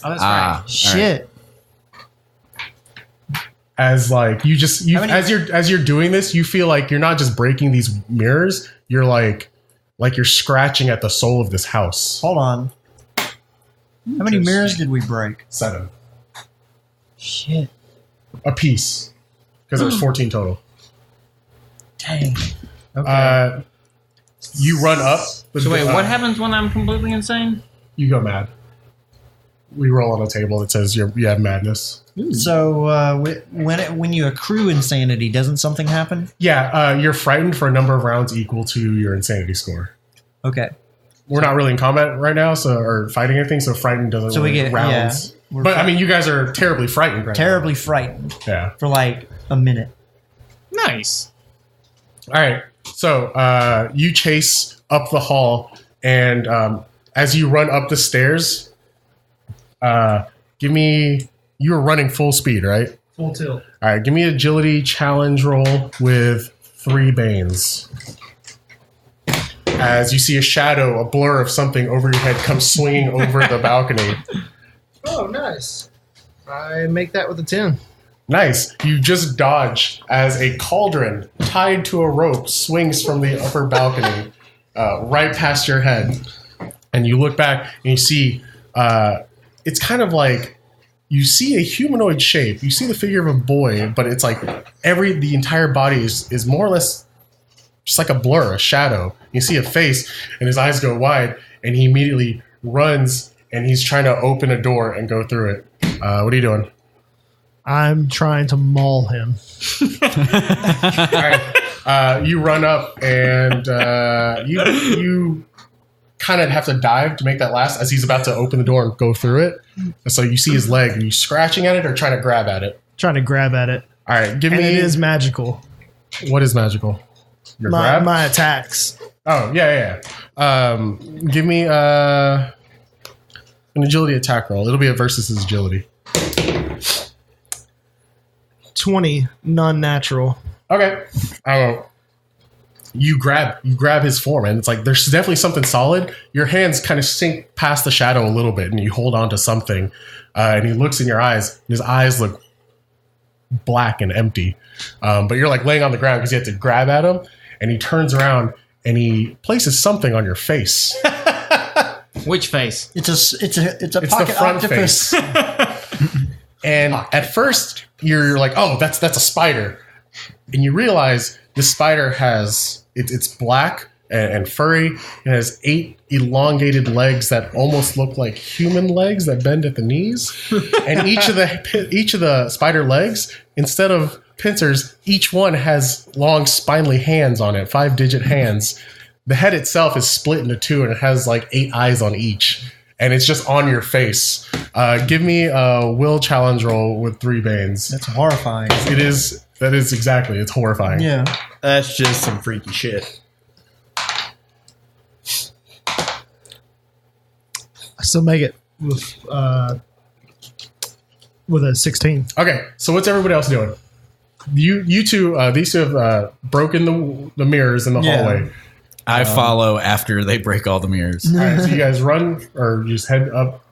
Oh, that's right. Shit. As like as you're doing this, you feel like you're not just breaking these mirrors. You're like you're scratching at the soul of this house. Hold on. How many mirrors did we break? 7. Shit. A piece. Because there's 14 total. Dang. Okay. You run up. So wait, what happens when I'm completely insane? You go mad. We roll on a table that says you have madness. So when you accrue insanity, doesn't something happen? Yeah, you're frightened for a number of rounds equal to your insanity score. Okay. We're not really in combat right now, or fighting anything, so frightened doesn't So we really get rounds. Yeah, but I mean, you guys are terribly frightened right terribly frightened. Yeah. For like a minute. Nice. All right. So you chase up the hall, and as you run up the stairs, you were running full speed, right? Full tilt. All right. Give me an agility challenge roll with 3 banes. As you see a shadow, a blur of something over your head come swinging over the balcony. Oh, nice. I make that with a 10. Nice. You just dodge as a cauldron tied to a rope swings from the upper balcony right past your head. And you look back and you see it's kind of like you see a humanoid shape. You see the figure of a boy, but it's like the entire body is more or less just like a blur, a shadow. You see a face and his eyes go wide and he immediately runs and he's trying to open a door and go through it. What are you doing? I'm trying to maul him. All right. You run up and you kind of have to dive to make that last as he's about to open the door and go through it. And so you see his leg. Are you scratching at it or trying to grab at it? Trying to grab at it. All right. Give And me. it is magical. What is magical? Your grab? My attacks. Oh, yeah. Give me an agility attack roll. It'll be a versus his agility. 20, non-natural. Okay. You grab his form, and it's like there's definitely something solid. Your hands kind of sink past the shadow a little bit, and you hold on to something. And he looks in your eyes, and his eyes look black and empty. But you're like laying on the ground because you have to grab at him, and he turns around and he places something on your face. Which face? It's a It's pocket the front octopus. face. And at first, you're like, oh, that's a spider. And you realize the spider has, it's black, and furry. It has 8 elongated legs that almost look like human legs that bend at the knees. And each of the spider legs, instead of pincers, each one has long spindly hands on it, 5-digit hands. The head itself is split into 2, and it has like 8 eyes on each. And it's just on your face. Give me a will challenge roll with 3 banes. That's horrifying. It is. That is exactly. It's horrifying. Yeah. That's just some freaky shit. I still make it with a 16. Okay. So what's everybody else doing? You two. These two have broken the mirrors in the hallway. I follow after they break all the mirrors. All right, so you guys run or you just head up.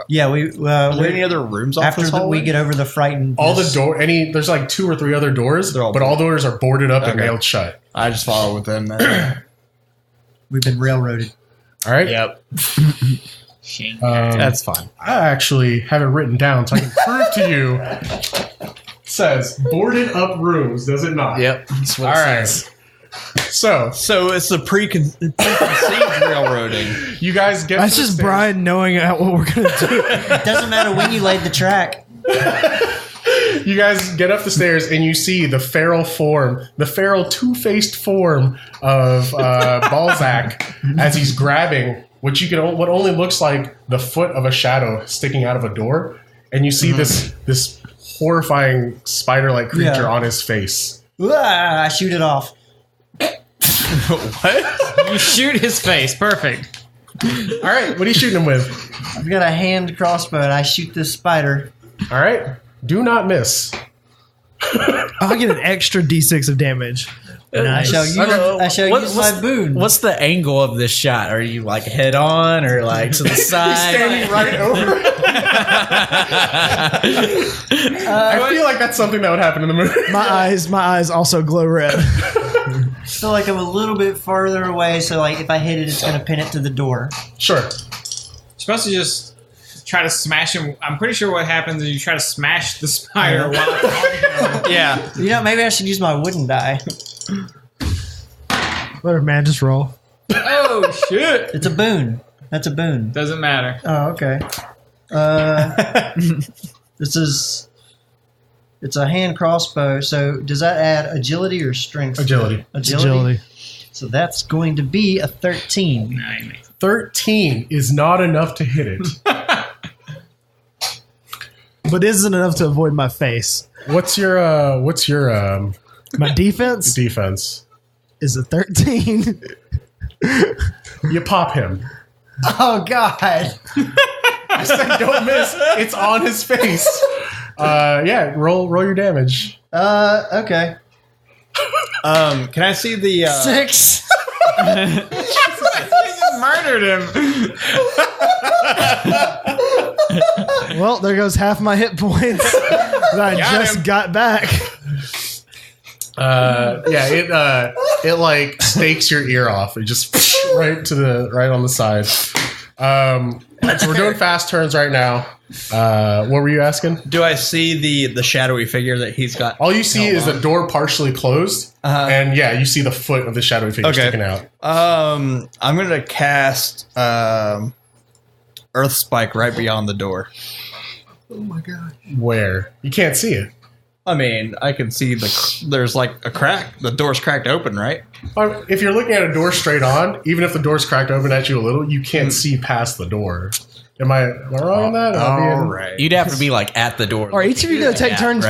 Yeah, Are there any other rooms off after this hallway? we get over the frightened. All the door. There's like 2 or 3 other doors, They're all but all doors are boarded up and Okay. nailed shut. I just follow with them. Then. We've been railroaded. All right. Yep. That's fine. I actually have it written down so I can prove to you. It says boarded up rooms, does it not? Yep. That's what All it right. says. So So it's the preconceived railroading. you guys get. That's to the just stairs. Brian knowing what we're going to do. It doesn't matter when you laid the track. You guys get up the stairs and you see the feral two-faced form of Balzac as he's grabbing what only looks like the foot of a shadow sticking out of a door, and you see this horrifying spider-like creature on his face. I shoot it off. What? You shoot his face. Perfect. All right, what are you shooting him with? I've got a hand crossbow and I shoot this spider. All right, do not miss. I'll get an extra D6 of damage. I shall use, my boon. What's the angle of this shot? Are you like head on or like to the side? Standing right over. I feel like that's something that would happen in the movie. My eyes also glow red. I feel like I'm a little bit farther away, so like if I hit it, it's going to pin it to the door. Sure. You're supposed to just try to smash him. I'm pretty sure what happens is you try to smash the spider while it's on him. Yeah. You know, maybe I should use my wooden die. Whatever, man, just roll. Oh, shit. It's a boon. That's a boon. Doesn't matter. Oh, okay. It's a hand crossbow. So does that add agility or strength? Agility. Agility. So that's going to be a 13. 13 is not enough to hit it. But isn't enough to avoid my face. What's your My defense defense? is a 13. You pop him. Oh God! I said don't miss. It's on his face. Yeah, roll your damage. Okay. Can I see the 6. You murdered him. Well, there goes half my hit points that I just got back. Yeah, it like stakes your ear off. It just right on the side. So we're doing fast turns right now. What were you asking? Do I see the shadowy figure that he's got? All you see is the door partially closed, and yeah, you see the foot of the shadowy figure sticking out. I'm gonna cast Earth Spike right beyond the door. Where? You can't see it. I mean, I can see there's like a crack. The door's cracked open, right? If you're looking at a door straight on, even if the door's cracked open at you a little, you can't see past the door. Am I wrong on that? All right. You'd have to be like at the door. Are each of you going to take turns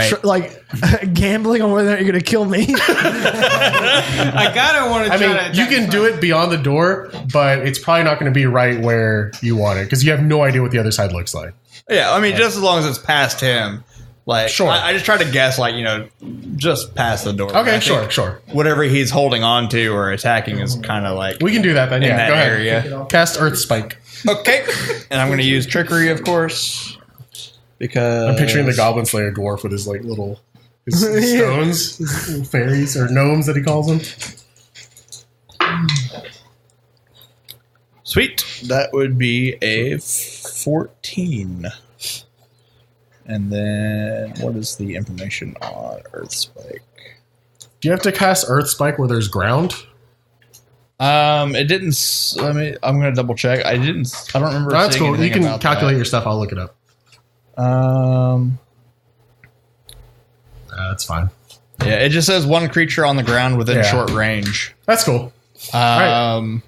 gambling on whether or not you're going to kill me? I gotta want to I try mean, to. you can do it beyond the door, but it's probably not going to be right where you want it because you have no idea what the other side looks like. Yeah, I mean, just as long as it's past him. Like, Sure. I just try to guess, like, just past the door. Okay, I think sure. Whatever he's holding on to or attacking is kind of like We can do that then. in Yeah, that go ahead. area. Cast Earth Spike. Okay. And I'm going to use trickery, of course, because I'm picturing the Goblin Slayer dwarf with his like his stones, his little fairies or gnomes that he calls them. Sweet. That would be a 14. And then what is the information on Earth Spike? Do you have to cast Earth Spike where there's ground? It didn't. I'm gonna double check. I don't remember. That's seeing cool. You anything can about calculate your stuff. I'll look it up. That's fine. Yeah, it just says one creature on the ground within short range. That's cool. Right.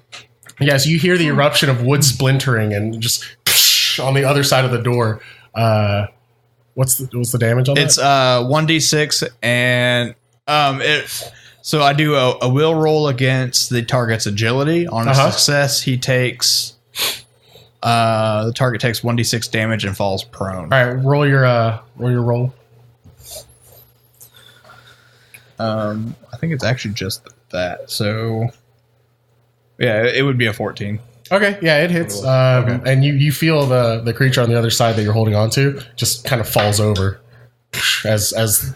Yes, you hear the eruption of wood splintering and just on the other side of the door. What's the damage on that? It's 1d6 and so I do a will roll against the target's agility. On a success, he takes the target takes 1d6 damage and falls prone. All right, roll your roll. I think it's actually just that. So yeah, it would be a 14. Okay, yeah, it hits. And you feel the creature on the other side that you're holding on to just kind of falls over as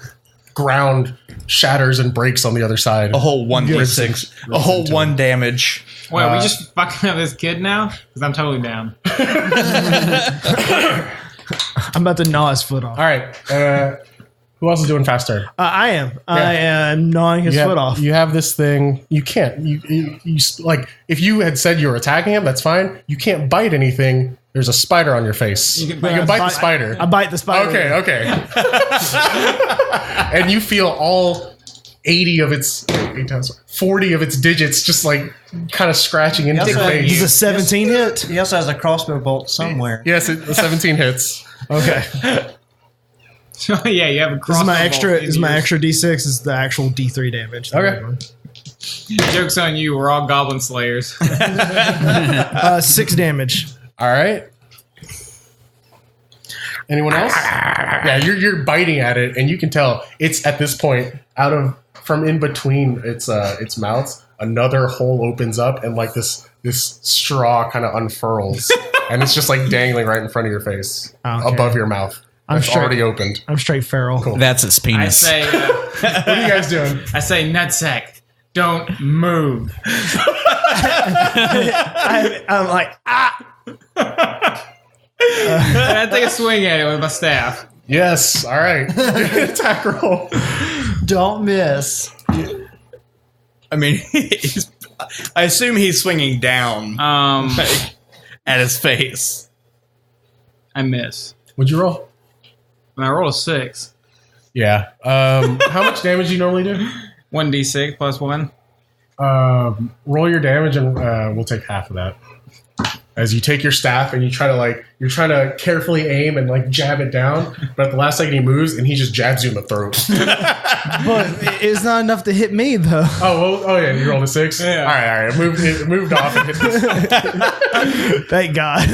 ground shatters and breaks on the other side. A whole 1d6. A whole 1 damage. Wait, are we just fucking up this kid now? Because I'm totally down. I'm about to gnaw his foot off. All right. Who else is doing fast turn? I am. Yeah. I am gnawing his foot off. You have this thing. You can't. You like if you had said you were attacking him, that's fine. You can't bite anything. There's a spider on your face. You can bite the spider. I bite the spider. Okay. And you feel all 40 of its digits just like kind of scratching into your face. He's a 17 hit. He also has a crossbow bolt somewhere. Yes, 17 hits. Okay. So yeah, you have a crossbow. Is my extra D6 is the actual D3 damage. Okay. Joke's on you. We're all goblin slayers. 6 damage. All right. Anyone else? Yeah, you're biting at it, and you can tell it's at this point from in between its mouths. Another hole opens up, and like this straw kind of unfurls, and it's just like dangling right in front of your face, above your mouth. It's already opened. I'm straight feral. Cool. That's its penis. I say, what are you guys doing? I say, nutsack, don't move. I'm like, I take a swing at it with my staff. Yes. All right. Attack roll. Don't miss. I mean, I assume he's swinging down at his face. I miss. What'd you roll? And I rolled a 6. Yeah. How much damage do you normally do? 1d6 plus 1. Roll your damage, and we'll take half of that. As you take your staff and you're trying to carefully aim and like jab it down, but at the last second he moves and he just jabs you in the throat. but it's not enough to hit me though. Oh yeah, you rolled a 6. Yeah. All right. It moved off and hit Thank God.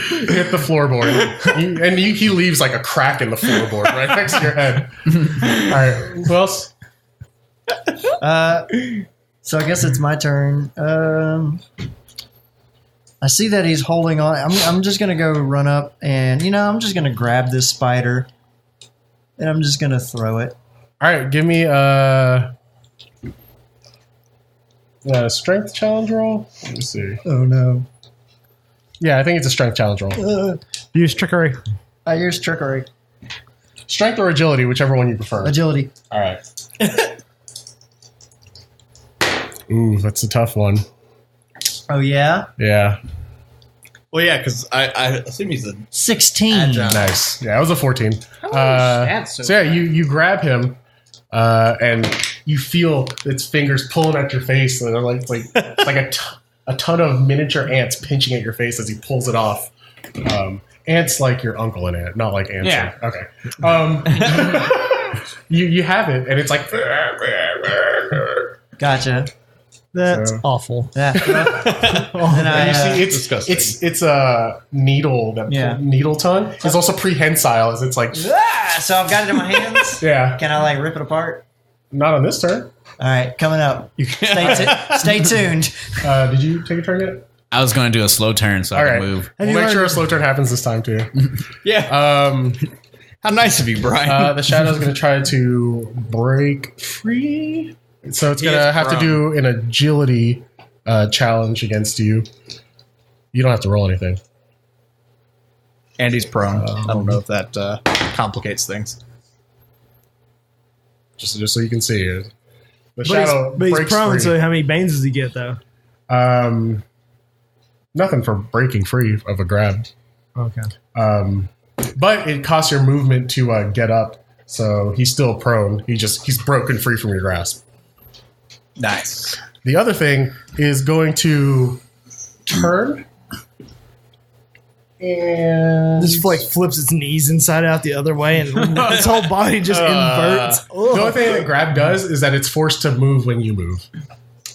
hit the floorboard, he leaves like a crack in the floorboard right next to your head. All right, who else? So I guess it's my turn. I see that he's holding on. I'm just going to go run up and, I'm just going to grab this spider and I'm just going to throw it. All right, give me a strength challenge roll. Let me see. Oh, no. Yeah, I think it's a strength challenge roll. Use trickery. I use trickery. Strength or agility, whichever one you prefer. Agility. All right. Ooh, that's a tough one. Oh, yeah? Yeah. Well, yeah, because I assume he's a 16. agile. Nice. Yeah, it was a 14. That's So yeah, you grab him, and you feel its fingers pulling at your face, and they're like a ton of miniature ants pinching at your face as he pulls it off. Ants like your uncle and aunt, not like ants. Yeah. Okay. You have it, and it's like. Gotcha. That's awful. Yeah. And you see, it's a needle needle tongue. It's also prehensile, as it's like. So I've got it in my hands. Yeah. Can I rip it apart? Not on this turn. All right, coming up. Stay tuned. Did you take a turn yet? I was going to do a slow turn so I can move. We'll make sure a slow turn happens this time too. Yeah. How nice of you, Brian. The shadow's going to try to break free. So it's going to have to do an agility challenge against you. You don't have to roll anything. And he's prone. I don't know if that complicates things. Just so you can see it. The shadow but he's breaks prone, free. so how many banes does he get, though? Nothing for breaking free of a grab. Okay. But it costs your movement to get up, so he's still prone. He's broken free from your grasp. Nice. The other thing is going to turn and This like flips its knees inside out the other way, and its whole body just inverts. the only thing that grab does is that it's forced to move when you move.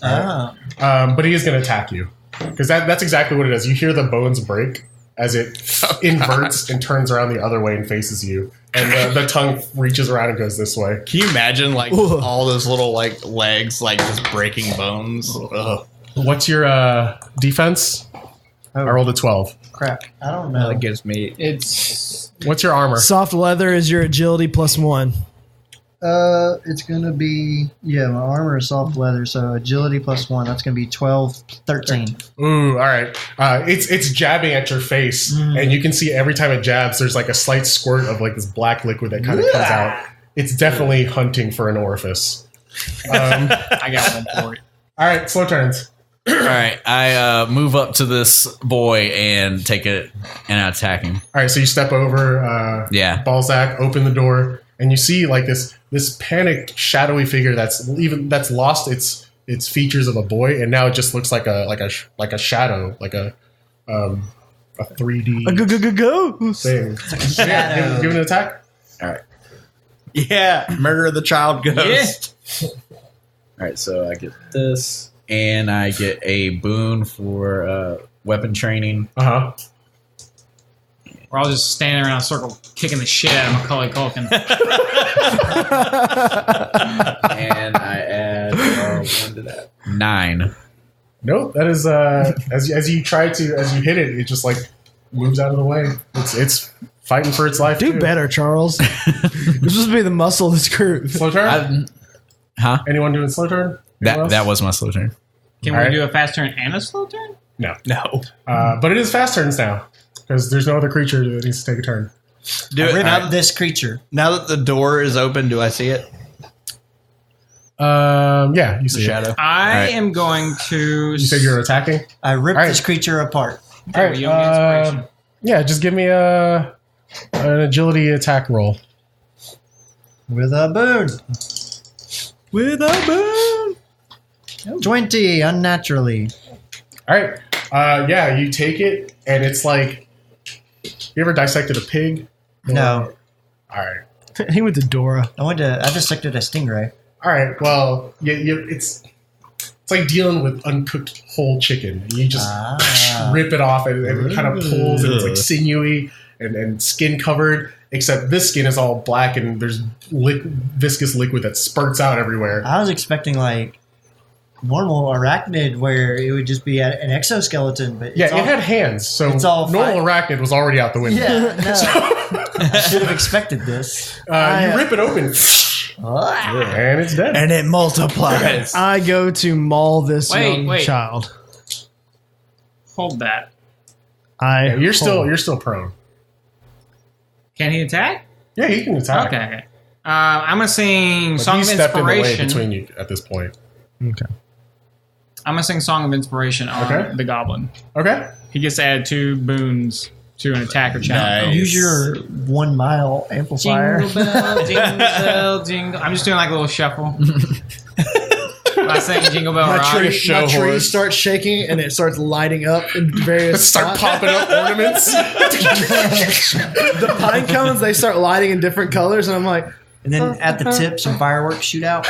But he is going to attack you because that's exactly what it is. You hear the bones break as it inverts and turns around the other way and faces you, and the tongue reaches around and goes this way. Can you imagine like all those little like legs like just breaking bones? Ugh. What's your defense? I rolled a 12. Crap. I don't know. That gives me What's your armor? Soft leather is your agility +1. It's gonna be my armor is soft leather, so agility +1. That's gonna be 12, 13. Ooh, all right. It's jabbing at your face, and you can see every time it jabs, there's like a slight squirt of like this black liquid that kind of comes out. It's definitely hunting for an orifice. I got one for it. All right, slow turns. All right, I move up to this boy and take it and attack him. All right, so you step over. Balzac, open the door, and you see like this panicked, shadowy figure that's lost its features of a boy, and now it just looks like a shadow, like a 3D Go. thing. Yeah, give it an attack. All right. yeah, murder of the child ghost. All right, so I get this, and I get a boon for weapon training. Uh-huh. We're all just standing around in a circle kicking the shit out of Macaulay Culkin. And I add 1 to that. 9. Nope, that is as you hit it, it just like moves out of the way. It's fighting for its life. Do too. better, Charles. You're supposed to be the muscle of this group. Slow turn. Huh? Anyone doing slow turn? Anyone else? That was my slow turn. Can we do a fast turn and a slow turn? No. No. But it is fast turns now because there's no other creature that needs to take a turn. Do it. Rip up this creature. Now that the door is open, do I see it? Yeah, you see The shadow. I am going to. You said you're attacking. I ripped All right. this creature apart. All right. You don't get inspiration. Yeah, just give me an agility attack roll. With a boon. 20, unnaturally. All right. Yeah, you take it, and it's like. You ever dissected a pig? No. All right. He went to Dora. I dissected a stingray. All right. Well, it's like dealing with uncooked whole chicken. You just rip it off, and it kind of pulls, and it's like sinewy and skin covered. Except this skin is all black, and there's viscous liquid that spurts out everywhere. I was expecting like normal arachnid where it would just be an exoskeleton, but Yeah, it had hands, so it's all normal arachnid was already out the window. Yeah, no. I should have expected this. You rip it open, and it's dead. And it multiplies. I go to maul this young child. Hold that. Yeah, you're still prone. Can he attack? Yeah, he can attack. Okay. I'm gonna sing But Song he's of stepped in the way Inspiration. between you at this point. Okay. I'm gonna sing Song of Inspiration on the goblin. Okay. He gets to add 2 boons to an attacker challenge. Nice. Use your 1 mile amplifier. Jingle bell, jingle bell, jingle. I'm just doing like a little shuffle. I sing Jingle Bell Rock. My tree starts shaking and it starts lighting up in various Start spots. popping up ornaments. The pine cones, they start lighting in different colors, and I'm like, And then at the tip, some fireworks shoot out.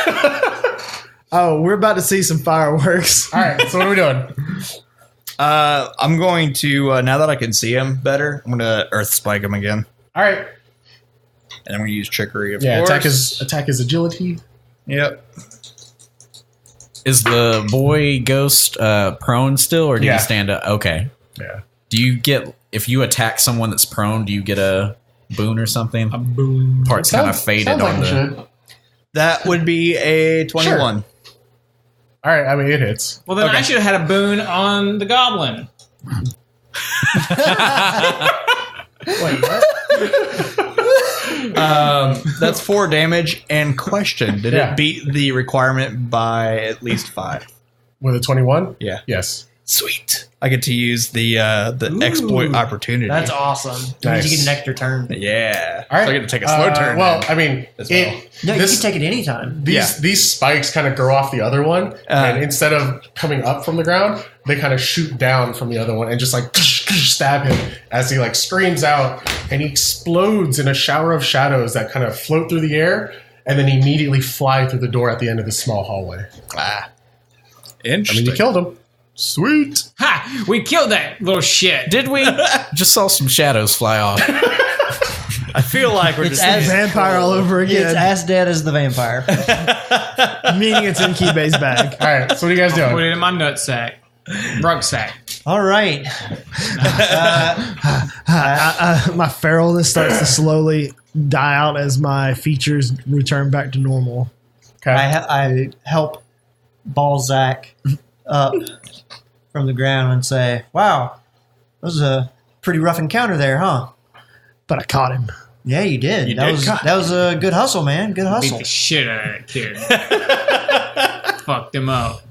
oh, we're about to see some fireworks. All right. So what are we doing? I'm going to now that I can see him better, I'm gonna earth spike him again, All right. and I'm gonna use trickery. Of Yeah. course. Attack his agility. Yep. Is the boy ghost prone still, or do Yeah. you stand up? Okay. Yeah. Do you get, if you attack someone that's prone, do you get a boon or something? A boon. Part's kind of faded on the. That would be a 21. All right. I mean, it hits. Well, then I should have had a boon on the goblin. Wait, what? That's 4 damage. And question: did Yeah. it beat the requirement by at least 5? With a 21? Yeah. Yes. Sweet. I get to use the exploit opportunity. That's awesome. Nice. You get an extra turn. Yeah. All right. So I get to take a slow turn. Well, then. I mean, as well. No, this- you can take it anytime. These spikes kind of grow off the other one, and instead of coming up from the ground, they kind of shoot down from the other one and just like stab him as he like screams out, and he explodes in a shower of shadows that kind of float through the air and then immediately fly through the door at the end of this small hallway. Interesting. I mean, you killed him. Sweet. Ha! We killed that little shit. Did we? Just saw some shadows fly off. I feel like we're It's just as Vampire all over It's again. as dead as the vampire. Meaning it's in Kibe's bag. All right, so what are you guys Put doing? it in my nutsack. Rucksack. All right. My feralness starts to slowly die out as my features return back to normal. Okay. I help Balzac up from the ground and say, "Wow, that was a pretty rough encounter there, huh?" But I caught him. Yeah, you did. You that did. was a good hustle, man. Good Beat hustle. the shit out of that kid. Fucked him up.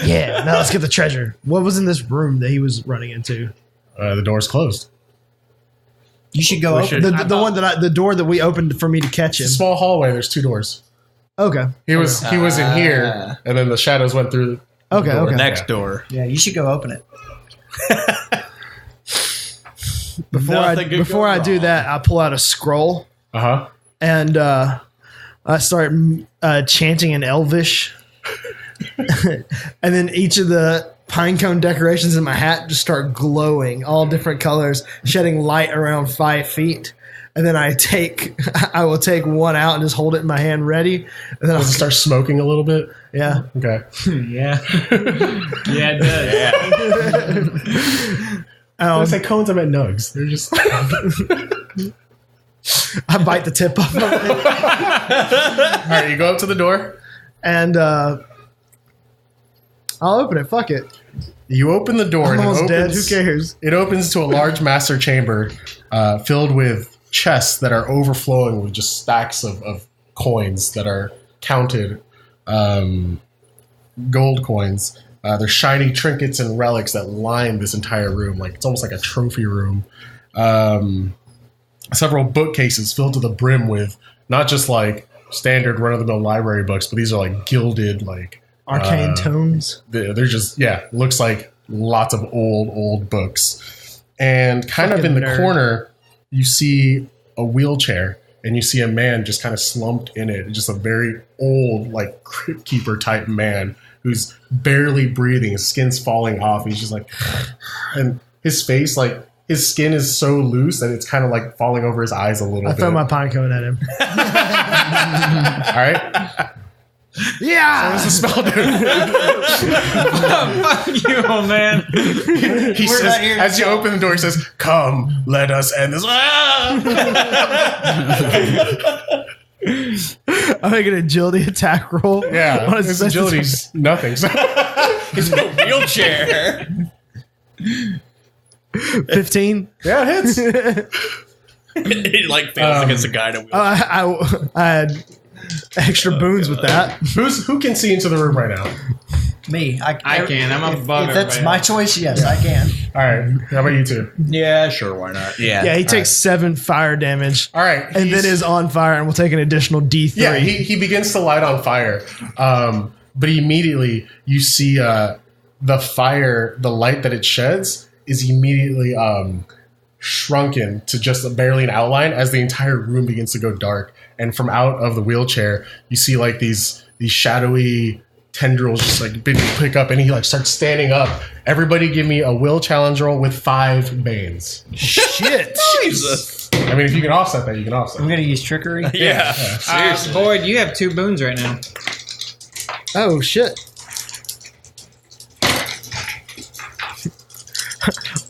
Yeah, now let's get the treasure. What was in this room that he was running into? The door's closed. You should go open. The door that we opened for me to catch him. It's a small hallway. There's 2 doors. Okay. He was in here, and then the shadows went through. the Okay. door. Okay. next door. Yeah, you should go open it. Before I do that, I pull out a scroll Uh huh. and I start chanting in Elvish, and then each of the pinecone decorations in my hat just start glowing, all different colors, shedding light around 5 feet. And then I will take one out and just hold it in my hand, ready. And then I'll Does it start smoking a little bit? yeah. Okay. Yeah. Yeah, it does. I was say cones. I meant nugs. They're just. I bite the tip off of it, All right, you go up to the door. and I'll open it. Fuck it. You open the door. I'm and it almost dead. Who opens- cares? It opens to a large master chamber filled with chests that are overflowing with just stacks of coins that are counted gold coins. There's shiny trinkets and relics that line this entire room. Like it's almost like a trophy room. Several bookcases filled to the brim with not just like standard run-of-the-mill library books, but these are like gilded, like Arcane tomes. they're just looks like lots of old books. And kind of Fucking in the nerd. corner, you see a wheelchair, and you see a man just kind of slumped in it. Just a very old, like crypt keeper type man who's barely breathing. His skin's falling off. He's just like, and his face, like his skin is so loose that it's kind of like falling over his eyes a little I bit. throw my pine cone at him. All right, Yeah. what's the spell do? Fuck you, old man. He We're says, not here to as you open the door, he says, "Come, let us end this." I make an agility attack roll. Yeah, On his special- agility's nothing. So He's in a wheelchair. 15. yeah, it hits. He like fails against a guy in a wheelchair. I had extra boons with that. Who can see into the room right now? Me. I can. I'm above If that's everybody my else. choice, yes, I can. All right, how about you two? Yeah, sure, why not? Yeah, he takes 7 fire damage All right, and then is on fire and will take an additional D3. yeah. He begins to light on fire, but immediately you see the fire, the light that it sheds is immediately shrunken to just barely an outline as the entire room begins to go dark. And from out of the wheelchair, you see like these shadowy tendrils just like pick up, and he like starts standing up. Everybody, give me a will challenge roll with 5 banes. Shit. Jesus. I mean, if you can offset that, you can offset. I'm going to use trickery. Yeah. Seriously. Boyd, you have 2 boons right now. Oh, shit.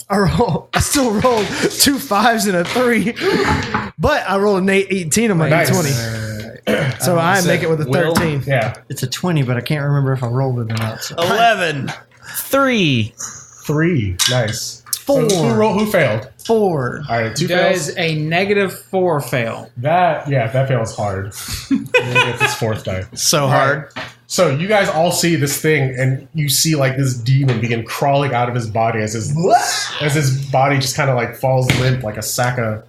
I still rolled 2 5s and a 3, but I rolled an 18 on my Nice. D20. So I make it with a 13. Yeah, It's a 20, but I can't remember if I rolled it or not. So. 11. 3. 3. Nice. So who failed? 4. All right, 2 Does fails. a -4 fail? That fails hard. It's his 4th die. So hard. So you guys all see this thing, and you see like this demon begin crawling out of his body as his body just kind of like falls limp like a sack of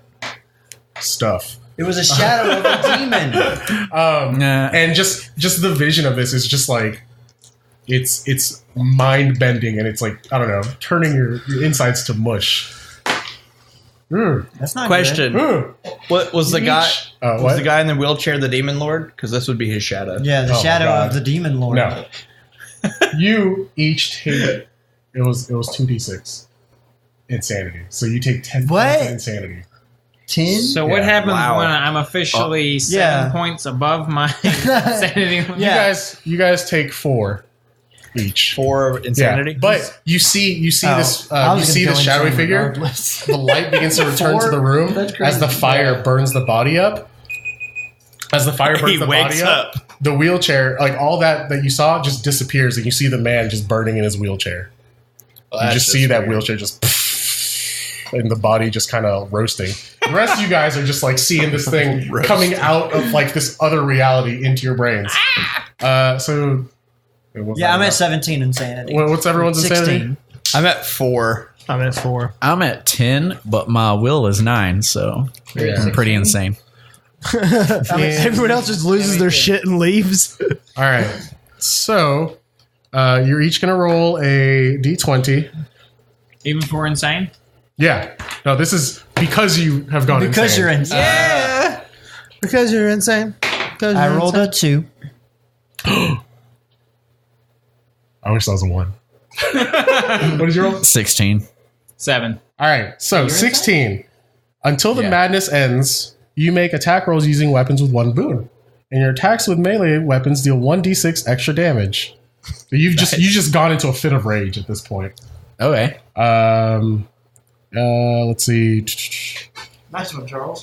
stuff. It was a shadow of a demon. And just the vision of this is just like it's mind bending, and it's like, I don't know, turning your insides to mush. That's not Question: Mm. What was the guy? What? Was the guy in the wheelchair the demon lord? Because this would be his shadow. good. Yeah, the Oh, shadow God. of the demon lord. No. You each take it was 2d6 insanity. So you take 10 What? points of insanity. 10? So what Yeah. happens Wow. when I'm officially 7 yeah. points above my sanity limit? Yeah. You guys take 4 each. 4 insanity. Yeah, but you see this I you was see gonna this go shadowy insane figure. regardless. The light begins to return to the room That's as the crazy. fire burns the body up. As the fire burns He the wakes body up, the wheelchair, like all that you saw, just disappears, and you see the man just burning in his wheelchair. Well, You that's just see that weird. wheelchair just, and the body just kind of roasting. The rest of you guys are just like seeing this thing coming out of like this other reality into your brains. So, Yeah, I'm at 17 insanity. What's everyone's insanity? 16. I'm at 4. I'm at 4. I'm at 10, but my will is 9, so I'm pretty insane. Everyone else just loses their shit and leaves. All right. So, you're each going to roll a d20. Even for insane? Yeah. No, this is because you have gone Because insane. you're insane. Yeah. Because you're insane. Because I you're rolled insane. a 2. I wish that was a 1. What did you roll? 16. 7. All right. So, 16. Until the madness ends, you make attack rolls using weapons with 1 boon. And your attacks with melee weapons deal 1d6 extra damage. So you just gone into a fit of rage at this point. Okay. Let's see. Nice one, Charles.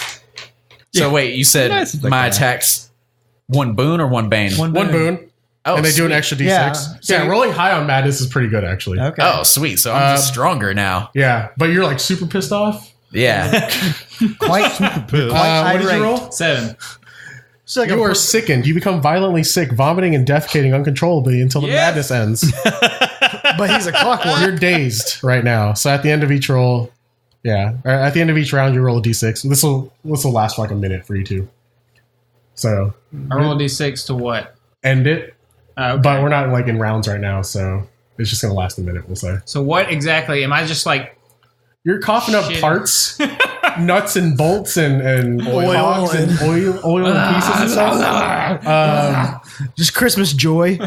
So wait, you said my attacks 1 boon or 1 bane? One boon. Oh, And they do an sweet. extra d6. Yeah. Yeah, rolling high on madness is pretty good, actually. Okay. Oh, sweet. So I'm just stronger now. Yeah, but you're like super pissed off. Yeah. Quite What did irate. you roll? 7. You are sickened. You become violently sick, vomiting and defecating uncontrollably until the madness ends. But he's a clockwork. You're dazed right now. So at the end of each roll, or at the end of each round, you roll a d6. This will last for like a minute for you two. So I roll a d6 to what? end it, Okay. but we're not like in rounds right now, so it's just gonna last a minute. We'll say So what exactly? Am I just like... you're coughing up Shit. parts, nuts and bolts and cogs and oil and pieces and stuff. Just Christmas joy.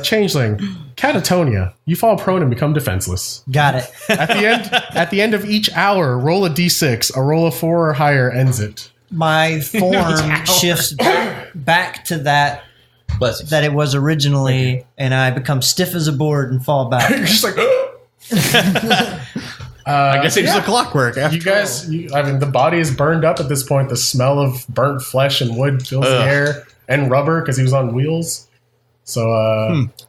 Changeling, catatonia. You fall prone and become defenseless. Got it. At the end of each hour, roll a d6. A roll of 4 or higher ends it. My form shifts back to that Bless you. that it was originally, and I become stiff as a board and fall back. You're just like, I guess it's a clockwork. After you guys. I mean, the body is burned up at this point. The smell of burnt flesh and wood fills the air, and rubber because he was on wheels. So,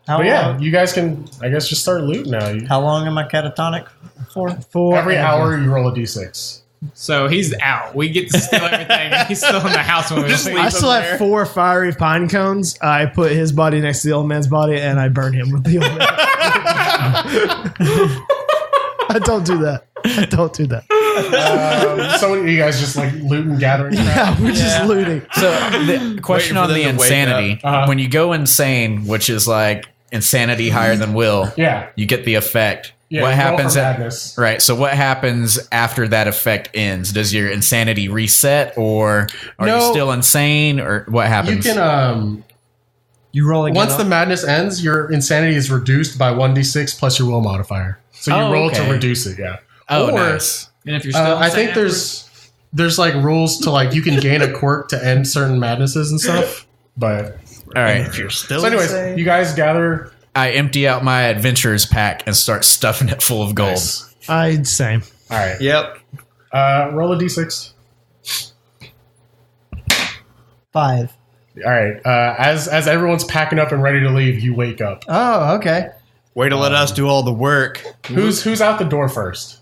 How but yeah, long? you guys can, I guess, just start looting now. How long am I catatonic for? Every hour, you roll a d6. So he's out. We get to steal everything. And he's still in the house when we Just leave. I still have 4 fiery pine cones. I put his body next to the old man's body, and I burn him with the old man. I don't do that. I don't do that. So you guys just like loot and gathering crap? Yeah, we're just looting. So the question for on them the to wake insanity, up. when you go insane, which is like insanity higher than will, Yeah. you get the effect. Yeah, What you roll happens for at madness. right? So what happens after that effect ends? Does your insanity reset, or are you No. still insane, or what You happens? can You roll again. once the madness ends, your insanity is reduced by 1d6 plus your will modifier. So you Oh, roll okay. to reduce it. Yeah. oh, or, nice. And if you're still I think insane there's like rules to like you can gain a quirk to end certain madnesses and stuff. But All right. if you're still so anyways, you guys gather. I empty out my adventurers pack and start stuffing it full of gold. I'd say. All right. Yep. Roll a d6. 5. All right. As everyone's packing up and ready to leave, you wake up. Oh, okay. Way to let us do all the work. Who's out the door first?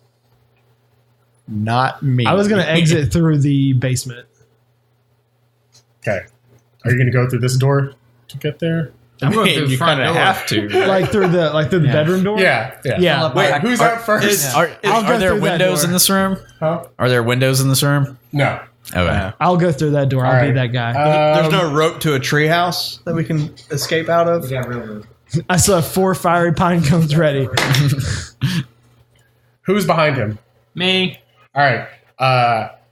Not me. I was going to exit through the basement. Okay. Are you going to go through this door to get there? I'm going through the you front kind of door. have to. Like through the bedroom door? Yeah. Yeah. Wait, who's out first? Are I'll go there through that windows door. in this room? Huh? Are there windows in this room? No. Okay. I'll go through that door. I'll All be right. that guy. There's no rope to a treehouse that we can escape out of. I still have 4 fiery pine cones ready. Who's behind him? Me. All right.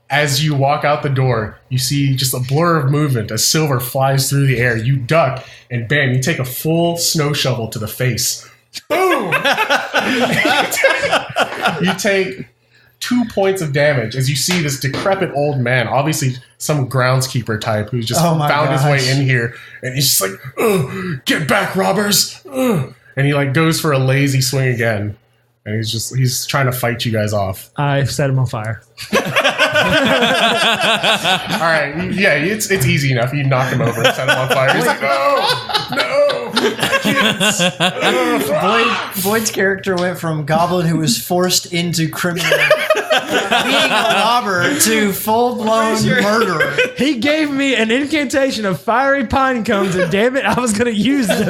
As you walk out the door, you see just a blur of movement as Silver flies through the air. You duck, and bam, you take a full snow shovel to the face. Boom! You take 2 points of damage as you see this decrepit old man, obviously some groundskeeper type who's just Oh my found his gosh. way in here, and he's just like, "Ugh, get back, robbers!" Ugh. And he like goes for a lazy swing again, and he's trying to fight you guys off. I set him on fire. All right, yeah, it's easy enough. You knock him over and set him on fire. He's like, no, Boyd's character went from goblin who was forced into criminal being a robber to full-blown murderer. He gave me an incantation of fiery pine cones, and damn it, I was going to use them.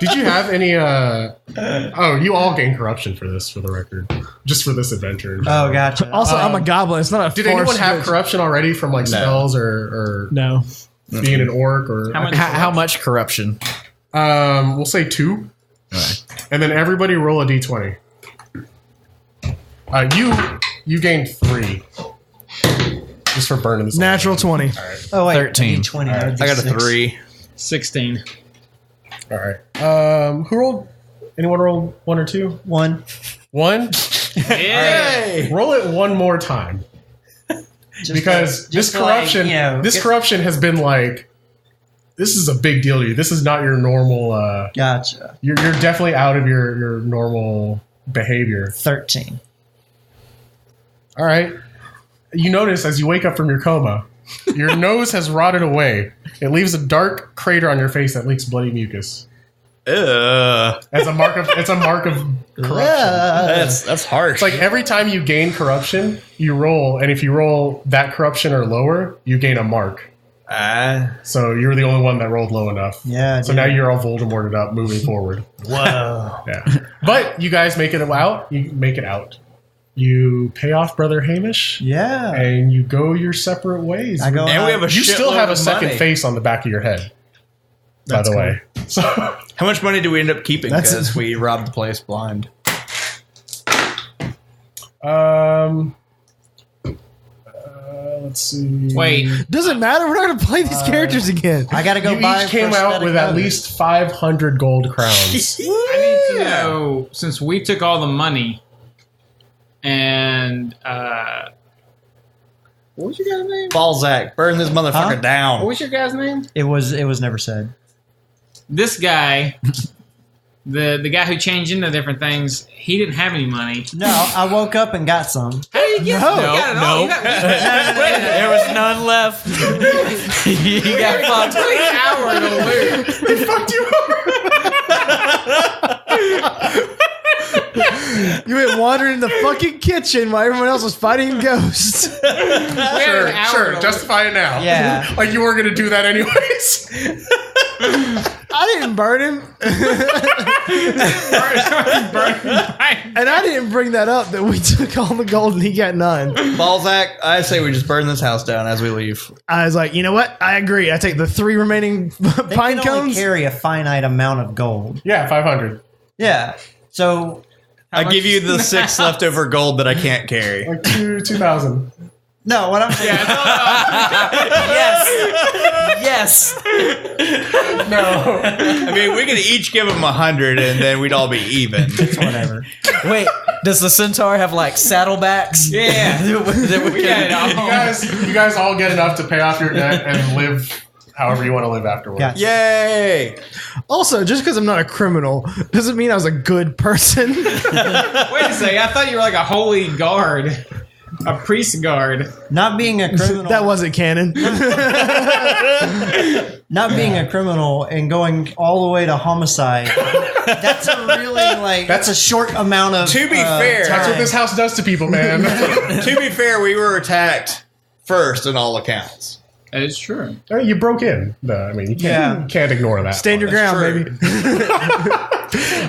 Did you have any? Oh, you all gain corruption for this, for the record, just for this adventure. in general. Oh, gotcha. Also, I'm a goblin. It's not a Did force anyone have switch. corruption already from like spells or No. being an orc or? How much corruption? We'll say 2, and then everybody roll a d20. You gained 3. Just for burning this. Natural 20. Oh, wait. 13. 20. All right. I got a 3. 16. All right. Who rolled? Anyone rolled 1 or 2? 1. 1. Yeah. Roll it one more time. Because this corruption, corruption has been like, this is a big deal to you. This is not your normal. Gotcha. You're definitely out of your normal behavior. 13. All right. You notice as you wake up from your coma, your nose has rotted away. It leaves a dark crater on your face that leaks bloody mucus. As a mark of corruption. That's harsh. It's like every time you gain corruption, you roll, and if you roll that corruption or lower, you gain a mark. So you're the only one that rolled low enough. Yeah. So now you're all Voldemorted up moving forward. Whoa. Yeah. But you guys make it out. You make it out. You pay off Brother Hamish. Yeah. And you go your separate ways. I go. and we have a You still shitload have a of second money. face on the back of your head. That's by the cool. way. So How much money do we end up keeping That's- because we robbed the place blind? let's see. Wait. Doesn't matter. We're not going to play these characters again. I got to go You buy each came out with at least 500 gold crowns. I need to know, since we took all the money, and what was your guy's name? Balzac, burn this motherfucker What down. was your guy's name? It was never said. This guy, the guy who changed into different things, he didn't have any money. No, I woke up and got some. How do you get? No, you got it all. You got, There was none left. You got fucked. 3 hours to loot. They fucked you over. You went wandering in the fucking kitchen while everyone else was fighting ghosts. Sure. Justify it now. Yeah. Like you were going to do that anyways. I didn't burn him. And I didn't bring that up that we took all the gold and he got none. Balzac, I say we just burn this house down as we leave. I was like, you know what? I agree. I take the 3 remaining They pine can only cones. carry a finite amount of gold. Yeah, 500. Yeah. So I give you the 6 leftover gold that I can't carry. Like 2,000. no, what I'm saying. Yes. No. I mean, we could each give them 100 and then we'd all be even. It's whatever. Wait, does the centaur have like saddlebacks? Yeah. That we We got it all. You guys all get enough to pay off your debt and live however you want to live afterwards. Gotcha. Yay! Also, just because I'm not a criminal doesn't mean I was a good person. Wait a second. I thought you were like a holy guard. A priest guard. Not being a criminal. That wasn't canon. Not being a criminal and going all the way to homicide That's a really that's a short amount of. To be fair, That's what this house does to people, man. to be fair, we were attacked first in all accounts. That is true. You broke in. I mean, you can't ignore that. Stand your ground, baby.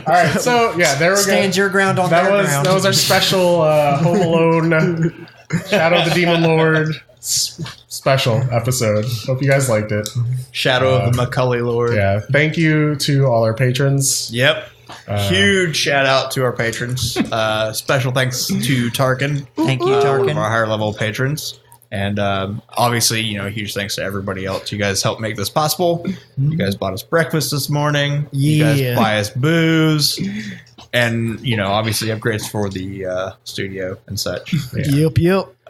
All right, so yeah, there we go. Stand your ground on That their was ground. that was our special Home Alone Shadow of the Demon Lord special episode. Hope you guys liked it. Shadow of the Macaulay Lord. Yeah, thank you to all our patrons. Yep. Huge shout out to our patrons. Special thanks to Tarken. Thank you, One Tarken. of our higher level patrons. And obviously, huge thanks to everybody else. You guys helped make this possible. You guys bought us breakfast this morning. You guys buy us booze. And, obviously upgrades for the studio and such. Yep.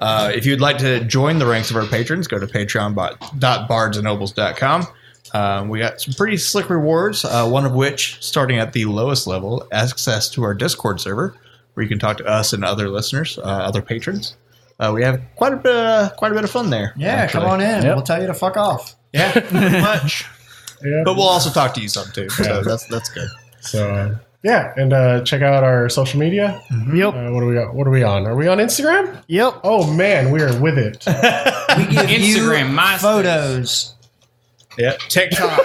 If you'd like to join the ranks of our patrons, go to patreon.bardsnobles.com. We got some pretty slick rewards, one of which, starting at the lowest level, access to our Discord server, where you can talk to us and other listeners, other patrons. We have quite a bit of fun there. Yeah, actually. come on in. We'll tell you to fuck off. Yeah, pretty much. Yeah. But we'll also talk to you some too. So that's good. So and check out our social media. Yep. What are we on? Are we on Instagram? Yep. Oh man, we are with it. We give Instagram, you MySpace. photos. Yeah, TikTok.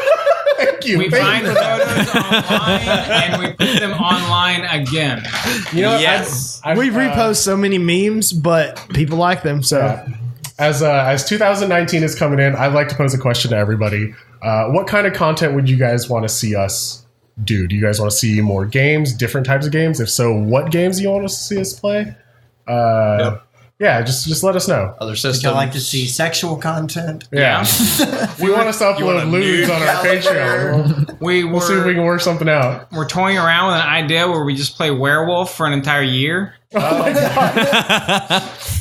Thank you. We find photos online and we put them online again. Yes. We repost so many memes, but people like them. So as 2019 is coming in, I'd like to pose a question to everybody. What kind of content would you guys want to see us do? Do you guys want to see more games, different types of games? If so, what games do you want to see us play? Yeah, just let us know. Other Would systems. you like to see sexual content? Yeah. We want us to upload nudes on our Patreon. We'll see if we can work something out. We're toying around with an idea where we just play werewolf for an entire year. It's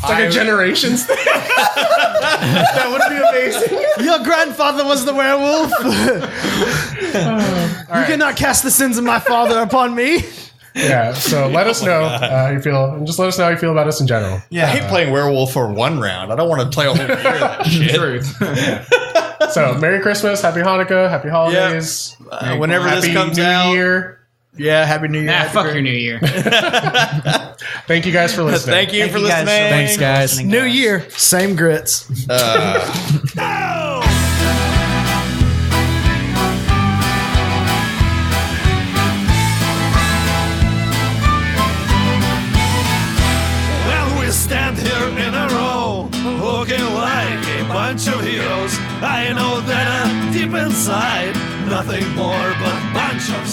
like a Generations thing. That would be amazing. your grandfather was the werewolf. You cannot cast the sins of my father upon me. Yeah, so let us know how you feel. And just let us know how you feel about us in general. I hate playing werewolf for one round. I don't want to play a whole year of that shit. Truth. So, Merry Christmas, Happy Hanukkah, Happy Holidays. Whenever Happy this comes New out. Year. Yeah, Happy New Year. Nah, fuck your new year. Thank you guys for listening. Thank you for guys listening. so much Thanks, for guys. listening, New year, same grits. Well, we stand here in a row, looking like a bunch of heroes. I know that deep inside, nothing more but a bunch of